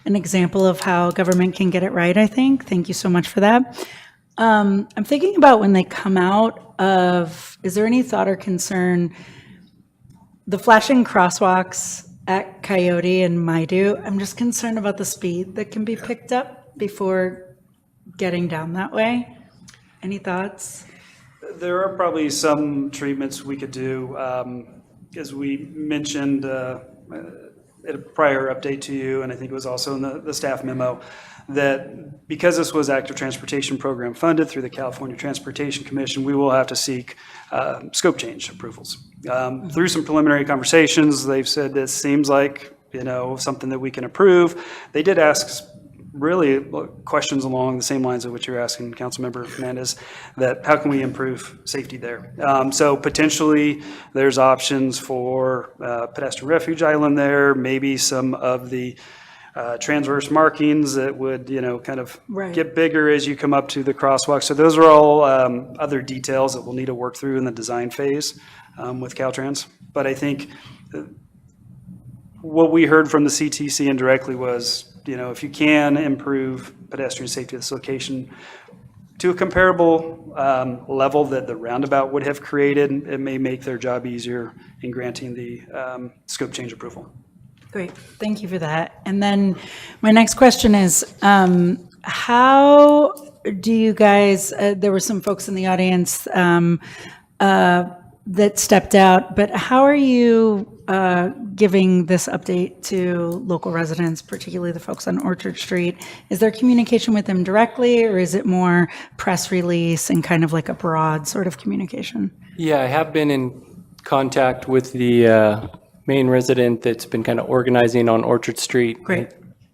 an example of how government can get it right, I think. Thank you so much for that. I'm thinking about when they come out of, is there any thought or concern, the flashing crosswalks at Coyote and Maidu, I'm just concerned about the speed that can be picked up before getting down that way. Any thoughts? There are probably some treatments we could do. As we mentioned at a prior update to you, and I think it was also in the staff memo, that because this was active transportation program funded through the California Transportation Commission, we will have to seek scope change approvals. Through some preliminary conversations, they've said this seems like, something that we can approve. They did ask really questions along the same lines of what you're asking, Councilmember Fernandez, that how can we improve safety there? So potentially there's options for pedestrian refuge island there, maybe some of the transverse markings that would, kind of get bigger as you come up to the crosswalk. So those are all other details that we'll need to work through in the design phase with Caltrans. But I think what we heard from the CTC indirectly was, if you can improve pedestrian safety at this location to a comparable level that the roundabout would have created, it may make their job easier in granting the scope change approval. Great, thank you for that. And then my next question is, how do you guys, there were some folks in the audience that stepped out, but how are you giving this update to local residents, particularly the folks on Orchard Street? Is there communication with them directly, or is it more press release and kind of like a broad sort of communication? Yeah, I have been in contact with the Maine resident that's been kind of organizing on Orchard Street. Great.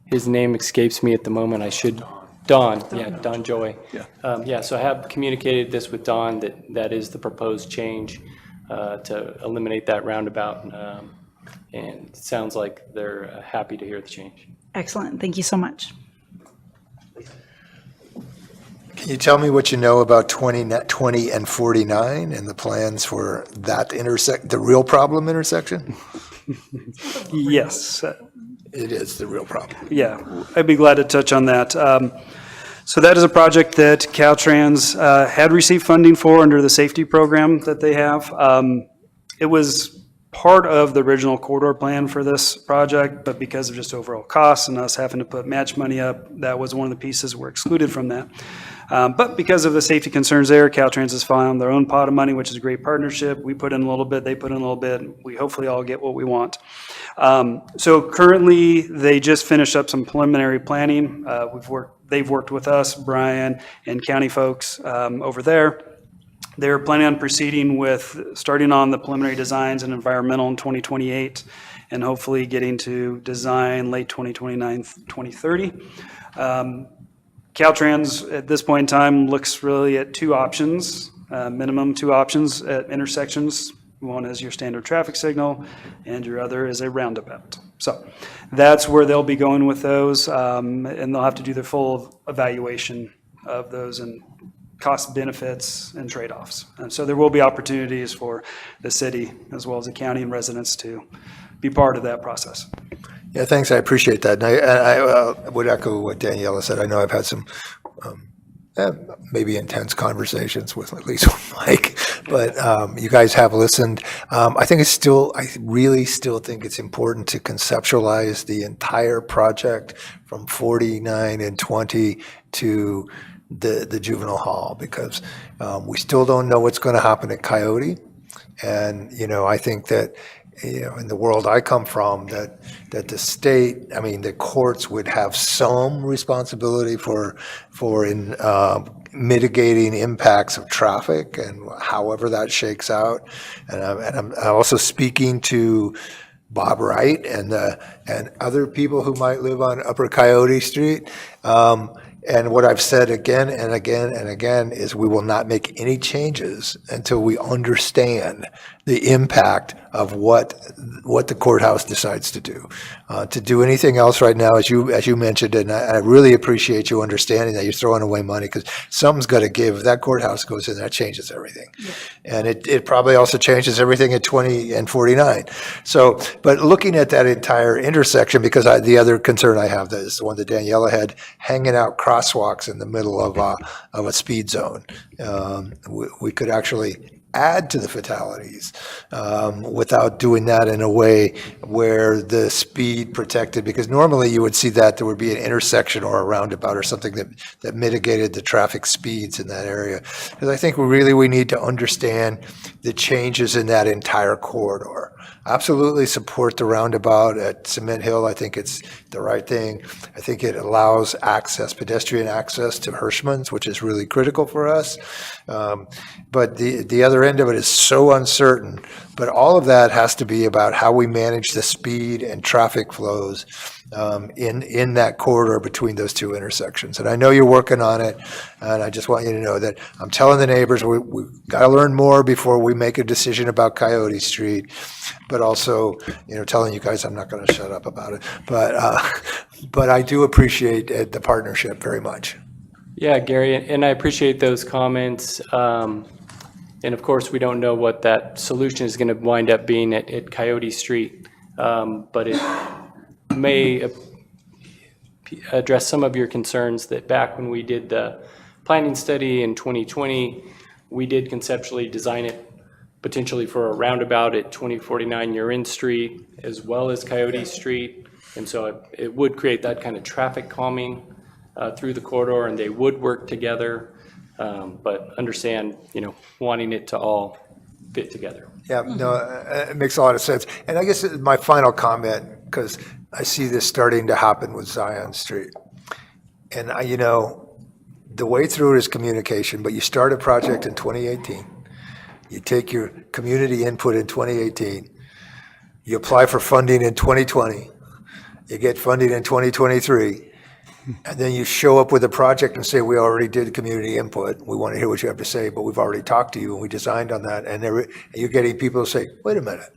His name escapes me at the moment. Don Joy. Yeah, so I have communicated this with Don, that is the proposed change to eliminate that roundabout. And it sounds like they're happy to hear the change. Excellent. Thank you so much. Can you tell me what you know about 20 and 49 and the plans for that the real problem intersection? Yes. It is the real problem. Yeah, I'd be glad to touch on that. So that is a project that Caltrans had received funding for under the safety program that they have. It was part of the original corridor plan for this project, but because of just overall costs and us having to put match money up, that was one of the pieces were excluded from that. But because of the safety concerns there, Caltrans has found their own pot of money, which is a great partnership. We put in a little bit, they put in a little bit. We hopefully all get what we want. So currently, they just finished up some preliminary planning. They've worked with us, Brian, and county folks over there. They're planning on proceeding with starting on the preliminary designs and environmental in 2028, and hopefully getting to design late 2029, 2030. Caltrans, at this point in time, looks really at two options, minimum two options at intersections. One is your standard traffic signal, and your other is a roundabout. So that's where they'll be going with those, and they'll have to do their full evaluation of those and cost benefits and trade-offs. And so there will be opportunities for the city as well as the county and residents to be part of that process. Yeah, thanks. I appreciate that. And I would echo what Daniela said. I know I've had some maybe intense conversations with at least Mike, but you guys have listened. I really still think it's important to conceptualize the entire project from 49 and 20 to the juvenile hall, because we still don't know what's going to happen at Coyote. And, I think that, in the world I come from, that the state, the courts would have some responsibility for mitigating impacts of traffic and however that shakes out. And I'm also speaking to Bob Wright and other people who might live on Upper Coyote Street. And what I've said again and again and again is we will not make any changes until we understand the impact of what the courthouse decides to do. To do anything else right now, as you mentioned, and I really appreciate you understanding that you're throwing away money, because something's got to give. If that courthouse goes in, that changes everything. Yeah. And it probably also changes everything at 20 and 49. So, but looking at that entire intersection, because the other concern I have is the one that Daniela had, hanging out crosswalks in the middle of a speed zone. We could actually add to the fatalities without doing that in a way where the speed protected, because normally you would see that there would be an intersection or a roundabout or something that mitigated the traffic speeds in that area. Because I think we need to understand the changes in that entire corridor. Absolutely support the roundabout at Cement Hill. I think it's the right thing. I think it allows pedestrian access to Hirschman's, which is really critical for us. But the other end of it is so uncertain. But all of that has to be about how we manage the speed and traffic flows in that corridor between those two intersections. And I know you're working on it, and I just want you to know that I'm telling the neighbors we've got to learn more before we make a decision about Coyote Street, but also, telling you guys I'm not going to shut up about it. But I do appreciate the partnership very much. Yeah, Gary, and I appreciate those comments. And of course, we don't know what that solution is going to wind up being at Coyote Street, but it may address some of your concerns that back when we did the planning study in 2020, we did conceptually design it potentially for a roundabout at 2049 Urin Street as well as Coyote Street. And so it would create that kind of traffic calming through the corridor, and they would work together. But understand, wanting it to all fit together. Yeah, no, it makes a lot of sense. And I guess my final comment, because I see this starting to happen with Zion Street. And, the way through it is communication, but you start a project in 2018. You take your community input in 2018. You apply for funding in 2020, you get funding in 2023, and then you show up with a project and say, we already did community input, we want to hear what you have to say, but we've already talked to you and we designed on that, and you're getting people to say, wait a minute,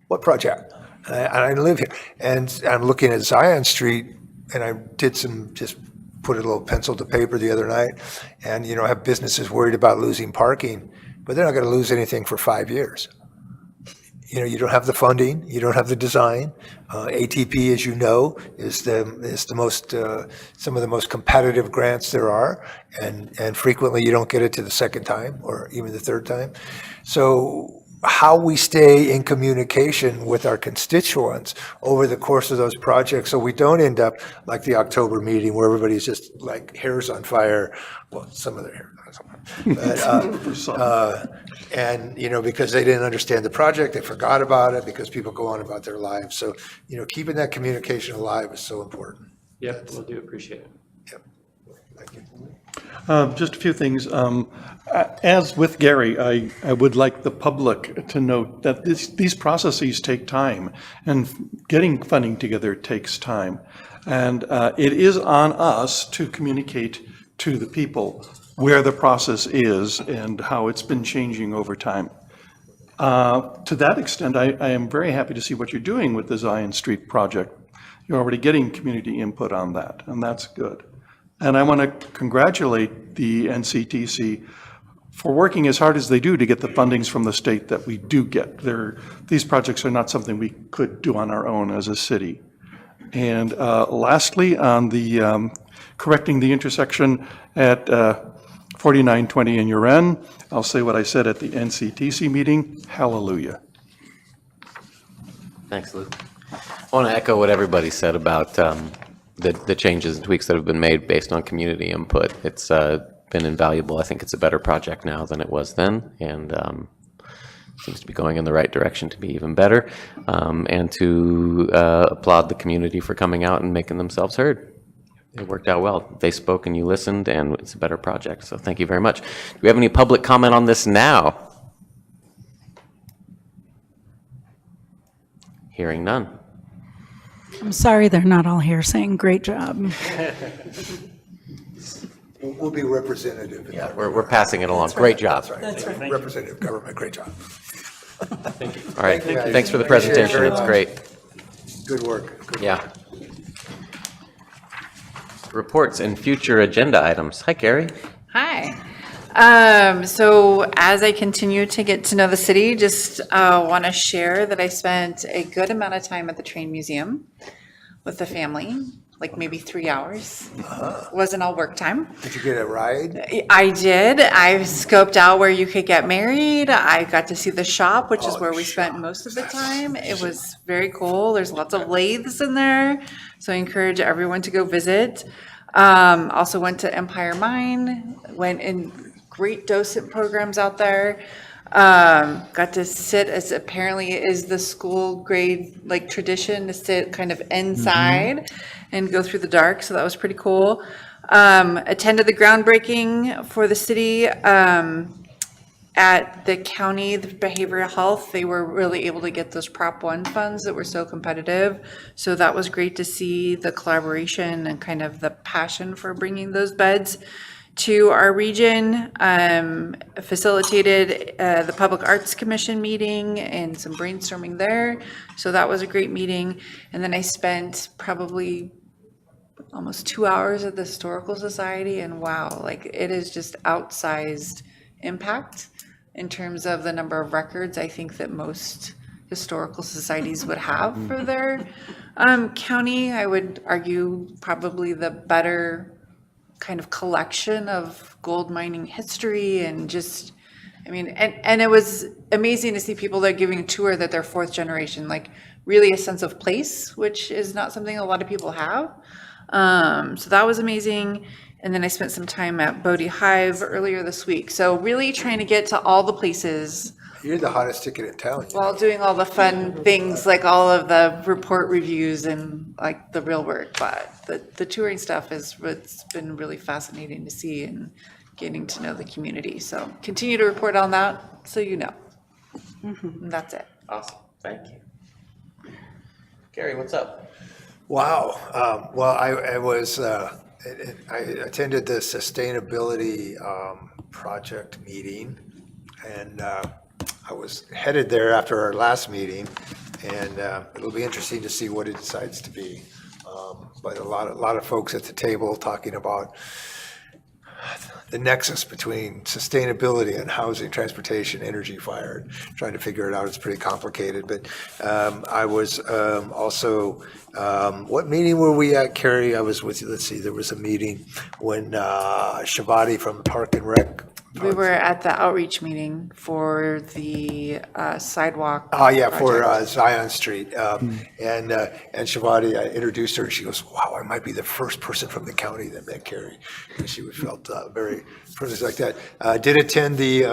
what project? And I live here, and I'm looking at Zion Street, and I did just put a little pencil to paper the other night, and, have businesses worried about losing parking, but they're not going to lose anything for 5 years. You don't have the funding, you don't have the design. ATP, as you know, is the most some of the most competitive grants there are, and frequently you don't get it to the second time or even the third time. So how we stay in communication with our constituents over the course of those projects, so we don't end up like the October meeting where everybody's just like hair's on fire. Well, some of their hair, not so much. But, and, because they didn't understand the project, they forgot about it because people go on about their lives. So, keeping that communication alive is so important. Yep, we'll do appreciate it. Yep. Thank you. Just a few things. As with Gary, I would like the public to note that these processes take time, and getting funding together takes time. And it is on us to communicate to the people where the process is and how it's been changing over time. To that extent, I am very happy to see what you're doing with the Zion Street project. You're already getting community input on that, and that's good. And I want to congratulate the NCTC for working as hard as they do to get the fundings from the state that we do get. These projects are not something we could do on our own as a city. And lastly, on the correcting the intersection at 4920 in Uren, I'll say what I said at the NCTC meeting, hallelujah. Thanks, Lou. I want to echo what everybody said about the changes and tweaks that have been made based on community input. It's been invaluable. I think it's a better project now than it was then, and seems to be going in the right direction to be even better, and to applaud the community for coming out and making themselves heard. It worked out well. They spoke and you listened, and it's a better project. So thank you very much. Do we have any public comment on this now? Hearing none. I'm sorry they're not all here saying great job. We'll be representative. Yeah, we're passing it along. Great job. That's right. Representative government, great job. Thank you. All right. Thank you. Thanks for the Appreciate it presentation. very It's much. great. Good work. Good Yeah. Reports and future agenda items. Hi, Gary. Hi. So as I continue to get to know the city, just want to share that I spent a good amount of time at the Train Museum with the family, like maybe 3 hours. Wasn't all work time. Did you get a ride? I did. I scoped out where you could get married. I got to see the shop, which is where we spent most of the time. It was very cool. There's lots of lathes in there, so I encourage everyone to go visit. Also went to Empire Mine, went in great docent programs out there. Got to sit, as apparently is the school grade like tradition, to sit kind of inside and go through the dark. So that was pretty cool. Attended the groundbreaking for the city at the county, the behavioral health. They were really able to get those Prop 1 funds that were so competitive. So that was great to see the collaboration and kind of the passion for bringing those beds to our region. Facilitated the Public Arts Commission meeting and some brainstorming there. So that was a great meeting. And then I spent probably almost 2 hours at the Historical Society, and wow, like it is just outsized impact in terms of the number of records I think that most historical societies would have for their county. I would argue probably the better kind of collection of gold mining history, and just, I mean, and it was amazing to see people that are giving a tour that they're fourth generation, like really a sense of place, which is not something a lot of people have. So that was amazing. And then I spent some time at Bodie Hive earlier this week. So really trying to get to all the places You're the hottest ticket in town. while doing all the fun things, like all of the report reviews and like the real work. But the touring stuff it's been really fascinating to see and getting to know the community. So continue to report on that so you know. And that's it. Awesome. Thank you. Gary, what's up? Wow. Well, I attended the sustainability project meeting, and I was headed there after our last meeting, and it'll be interesting to see what it decides to be. But a lot of folks at the table talking about the nexus between sustainability and housing, transportation, energy, fire, trying to figure it out. It's pretty complicated. But I was also, what meeting were we at, Carrie? I was with you. Let's see, there was a meeting when Shavati from Park and Rec. We were at the outreach meeting for the sidewalk. Oh, yeah, for project. Zion Street. And Shavati, I introduced her, and she goes, wow, I might be the first person from the county that met Carrie. And she felt very privileged like that. Did attend the,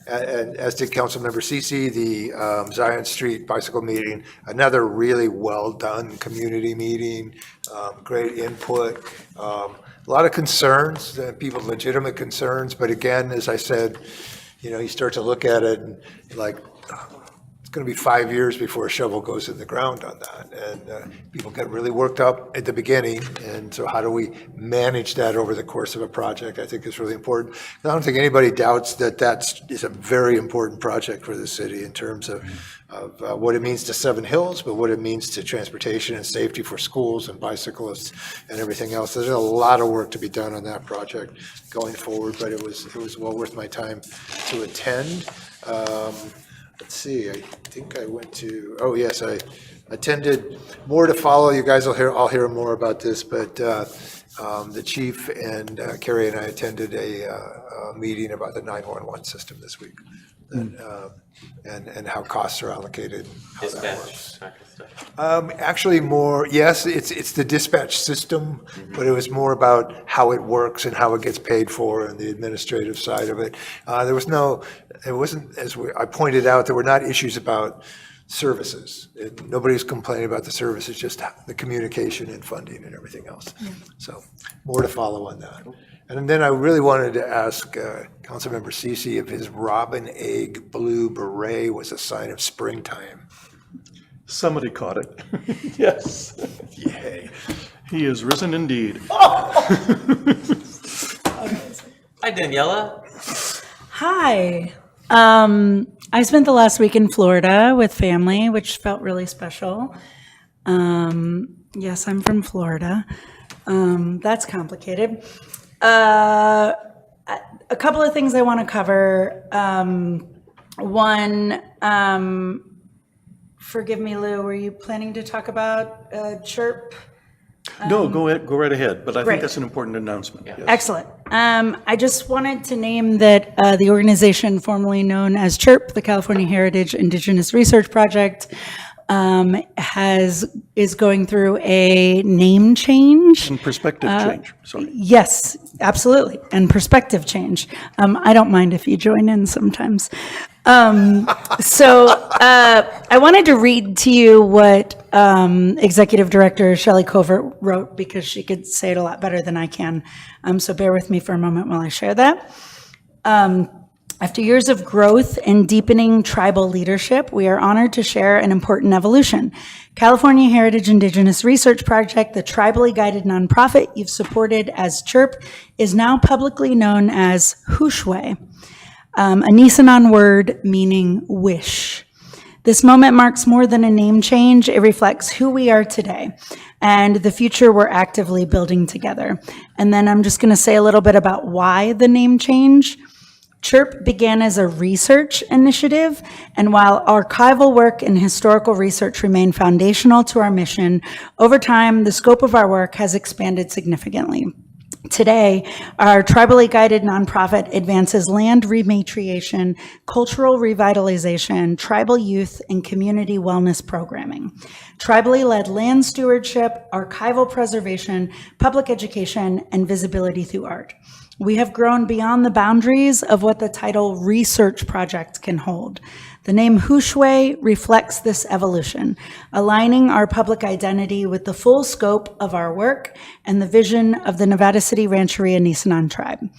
and as did Councilmember Cece, the Zion Street bicycle meeting, another really well-done community meeting, great input. A lot of concerns, people, legitimate concerns, but again, as I said, you start to look at it and like, it's going to be 5 years before a shovel goes in the ground on that. And people get really worked up at the beginning. And so how do we manage that over the course of a project, I think is really important. And I don't think anybody doubts that is a very important project for the city in terms of what it means to Seven Hills, but what it means to transportation and safety for schools and bicyclists and everything else. There's a lot of work to be done on that project going forward, but it was well worth my time to attend. Let's see, I think I went to, oh yes, I attended, more to follow. You guys I'll hear more about this, but the chief and Carrie and I attended a meeting about the 911 system this week. And how costs are allocated. Dispatch. Actually more, yes, it's the dispatch system, but it was more about how it works and how it gets paid for and the administrative side of it. It wasn't, as I pointed out, there were not issues about services. Nobody's complaining about the services, just the communication and funding and everything else. So more to follow on that. And then I really wanted to ask Councilmember Cece if his robin egg blue beret was a sign of springtime. Somebody caught it. Yes. Yay. He is risen indeed. Hi, Daniela. Hi. I spent the last week in Florida with family, which felt really special. Yes, I'm from Florida. That's complicated. A couple of things I want to cover. One, forgive me, Lou, were you planning to talk about CHIRP? No, go right ahead, but I Great. think that's an important announcement. Yes. Excellent. I just wanted to name that the organization formerly known as CHIRP, the California Heritage Indigenous Research Project, is going through a name change. And perspective change, sorry. Yes, absolutely, and perspective change. I don't mind if you join in sometimes. I wanted to read to you what Executive Director Shelley Covert wrote, because she could say it a lot better than I can. So bear with me for a moment while I share that. After years of growth and deepening tribal leadership, we are honored to share an important evolution. California Heritage Indigenous Research Project, the tribally guided nonprofit you've supported as CHIRP, is now publicly known as Hushwe, a Nisenan word meaning wish. This moment marks more than a name change. It reflects who we are today and the future we're actively building together. And then I'm just going to say a little bit about why the name change. CHIRP began as a research initiative, and while archival work and historical research remain foundational to our mission, over time, the scope of our work has expanded significantly. Today, our tribally guided nonprofit advances land rematriation, cultural revitalization, tribal youth, and community wellness programming. Tribally led land stewardship, archival preservation, public education, and visibility through art. We have grown beyond the boundaries of what the title research project can hold. The name Hushwe reflects this evolution, aligning our public identity with the full scope of our work and the vision of the Nevada City Rancheria Nisenan tribe.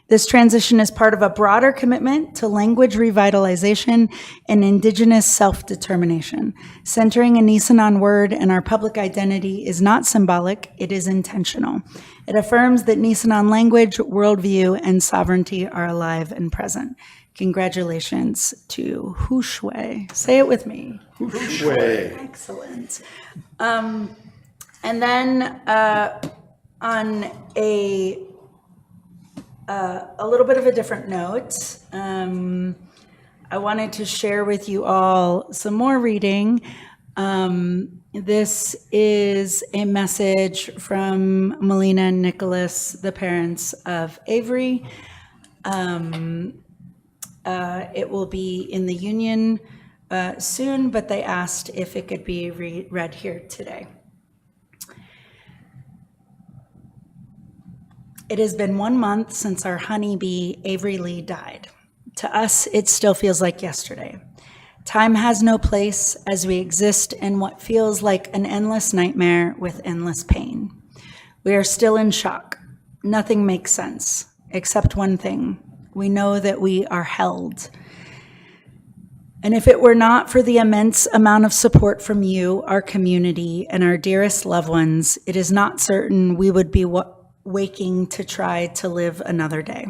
This transition is part of a broader commitment to language revitalization and Indigenous self-determination. Centering a Nisenan word in our public identity is not symbolic, it is intentional. It affirms that Nisenan language, worldview, and sovereignty are alive and present. Congratulations to Hushwe. Say it with me. Hushwe. Excellent. And then on a little bit of a different note, I wanted to share with you all some more reading. This is a message from Melina and Nicholas, the parents of Avery. It will be in the Union soon, but they asked if it could be read here today. It has been 1 month since our honeybee, Avery Lee, died. To us, it still feels like yesterday. Time has no place as we exist in what feels like an endless nightmare with endless pain. We are still in shock. Nothing makes sense, except one thing. We know that we are held. And if it were not for the immense amount of support from you, our community, and our dearest loved ones, it is not certain we would be waking to try to live another day.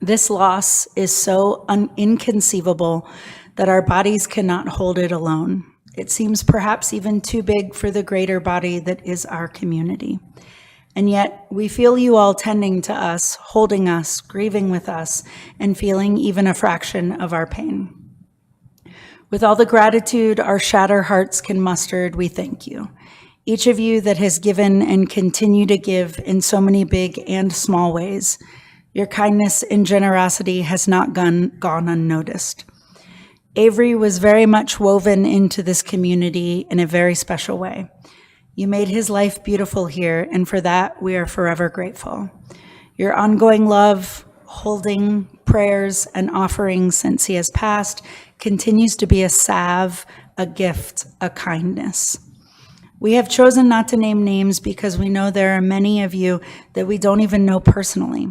This loss is so inconceivable that our bodies cannot hold it alone. It seems perhaps even too big for the greater body that is our community. And yet we feel you all tending to us, holding us, grieving with us, and feeling even a fraction of our pain. With all the gratitude our shattered hearts can muster, we thank you. Each of you that has given and continue to give in so many big and small ways. Your kindness and generosity has not gone unnoticed. Avery was very much woven into this community in a very special way. You made his life beautiful here, and for that, we are forever grateful. Your ongoing love, holding, prayers, and offerings since he has passed continues to be a salve, a gift, a kindness. We have chosen not to name names because we know there are many of you that we don't even know personally.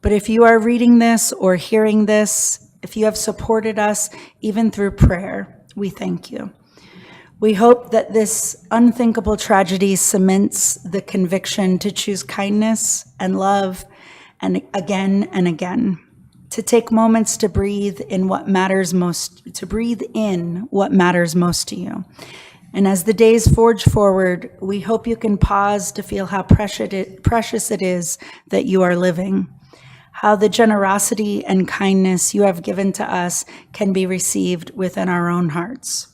But if you are reading this or hearing this, if you have supported us, even through prayer, we thank you. We hope that this unthinkable tragedy cements the conviction to choose kindness and love and again, to take moments to breathe in what matters most to you. And as the days forge forward, we hope you can pause to feel how precious it is that you are living, how the generosity and kindness you have given to us can be received within our own hearts.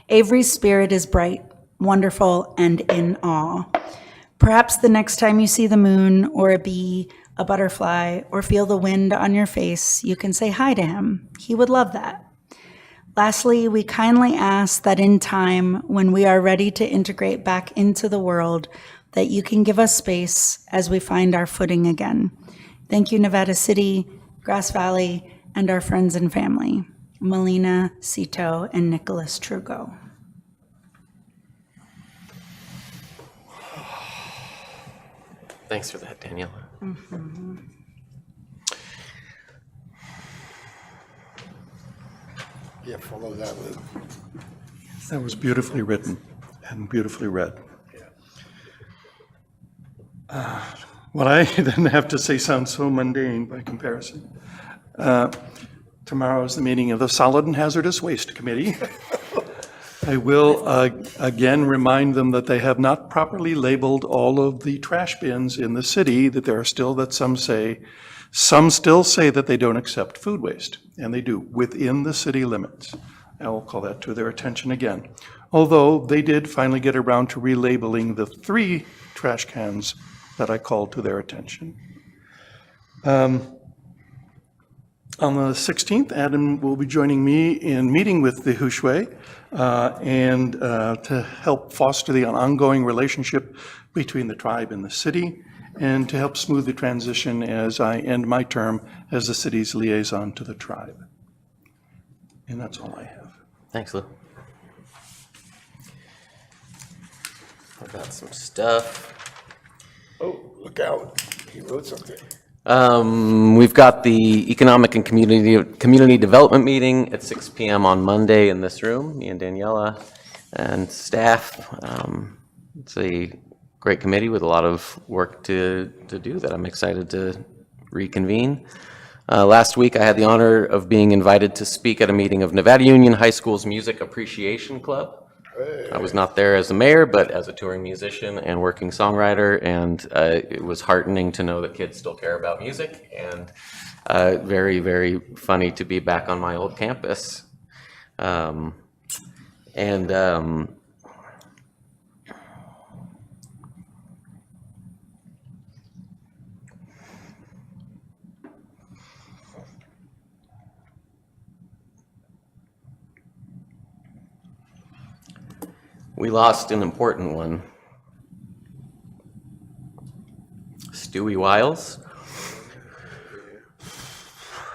Avery's spirit is bright, wonderful, and in awe. Perhaps the next time you see the moon or a bee, a butterfly, or feel the wind on your face, you can say hi to him. He would love that. Lastly, we kindly ask that in time, when we are ready to integrate back into the world, that you can give us space as we find our footing again. Thank you, Nevada City, Grass Valley, and our friends and family, Melina, Cito, and Nicholas Trugo. Thanks for that, Daniela. Mm-hmm. Yeah, follow that with. That was beautifully written and beautifully read. What I then have to say sounds so mundane by comparison. Tomorrow is the meeting of the Solid and Hazardous Waste Committee. I will again remind them that they have not properly labeled all of the trash bins in the city, that there are still, that some still say that they don't accept food waste, and they do, within the city limits. I will call that to their attention again. Although they did finally get around to relabeling the 3 trash cans that I called to their attention. On the 16th, Adam will be joining me in meeting with the Hushwe and to help foster the ongoing relationship between the tribe and the city, and to help smooth the transition as I end my term as the city's liaison to the tribe. And that's all I have. Thanks, Lou. I got some stuff. Oh, look out. He wrote something. We've got the Economic and Community Development meeting at 6 PM on Monday in this room, me and Daniela and staff. It's a great committee with a lot of work to do that I'm excited to reconvene. Last week, I had the honor of being invited to speak at a meeting of Nevada Union High School's Music Appreciation Club. I was not there as a mayor, but as a touring musician and working songwriter, and it was heartening to know that kids still care about music, and very, very funny to be back on my old campus. We lost an important one. Stewie Wiles,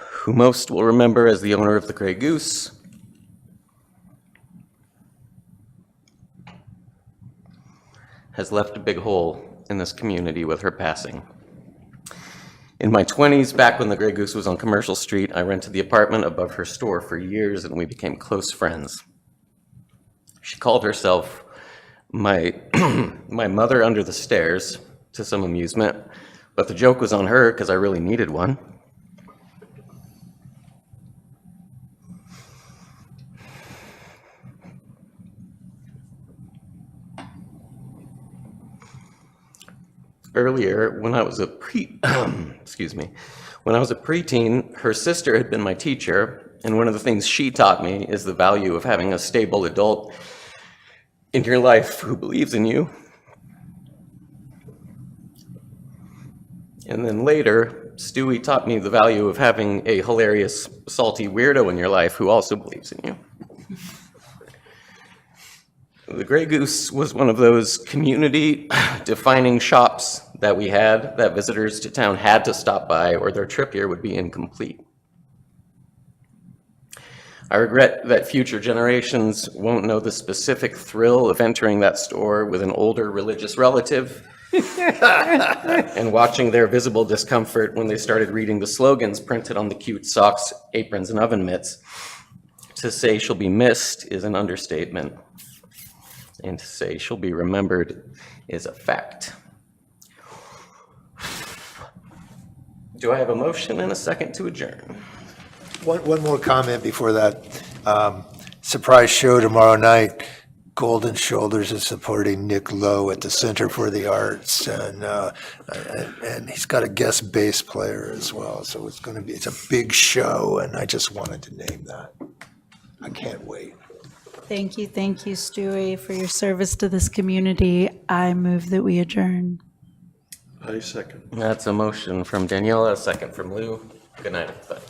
who most will remember as the owner of the Grey Goose, has left a big hole in this community with her passing. In my 20s, back when the Grey Goose was on Commercial Street, I rented the apartment above her store for years, and we became close friends. She called herself my mother under the stairs, to some amusement, but the joke was on her because I really needed one. Earlier, when I was a preteen, her sister had been my teacher, and one of the things she taught me is the value of having a stable adult in your life who believes in you. And then later, Stewie taught me the value of having a hilarious, salty weirdo in your life who also believes in you. The Grey Goose was one of those community-defining shops that we had, that visitors to town had to stop by, or their trip here would be incomplete. I regret that future generations won't know the specific thrill of entering that store with an older religious relative and watching their visible discomfort when they started reading the slogans printed on the cute socks, aprons, and oven mitts. To say she'll be missed is an understatement, and to say she'll be remembered is a fact. Do I have a motion and a second to adjourn? One more comment before that. Surprise show tomorrow night. Golden Shoulders is supporting Nick Lowe at the Center for the Arts, and he's got a guest bass player as well. So it's a big show, and I just wanted to name that. I can't wait. Thank you, Stewie, for your service to this community. I move that we adjourn. I second. That's a motion from Daniela, a second from Lou. Good night, everybody.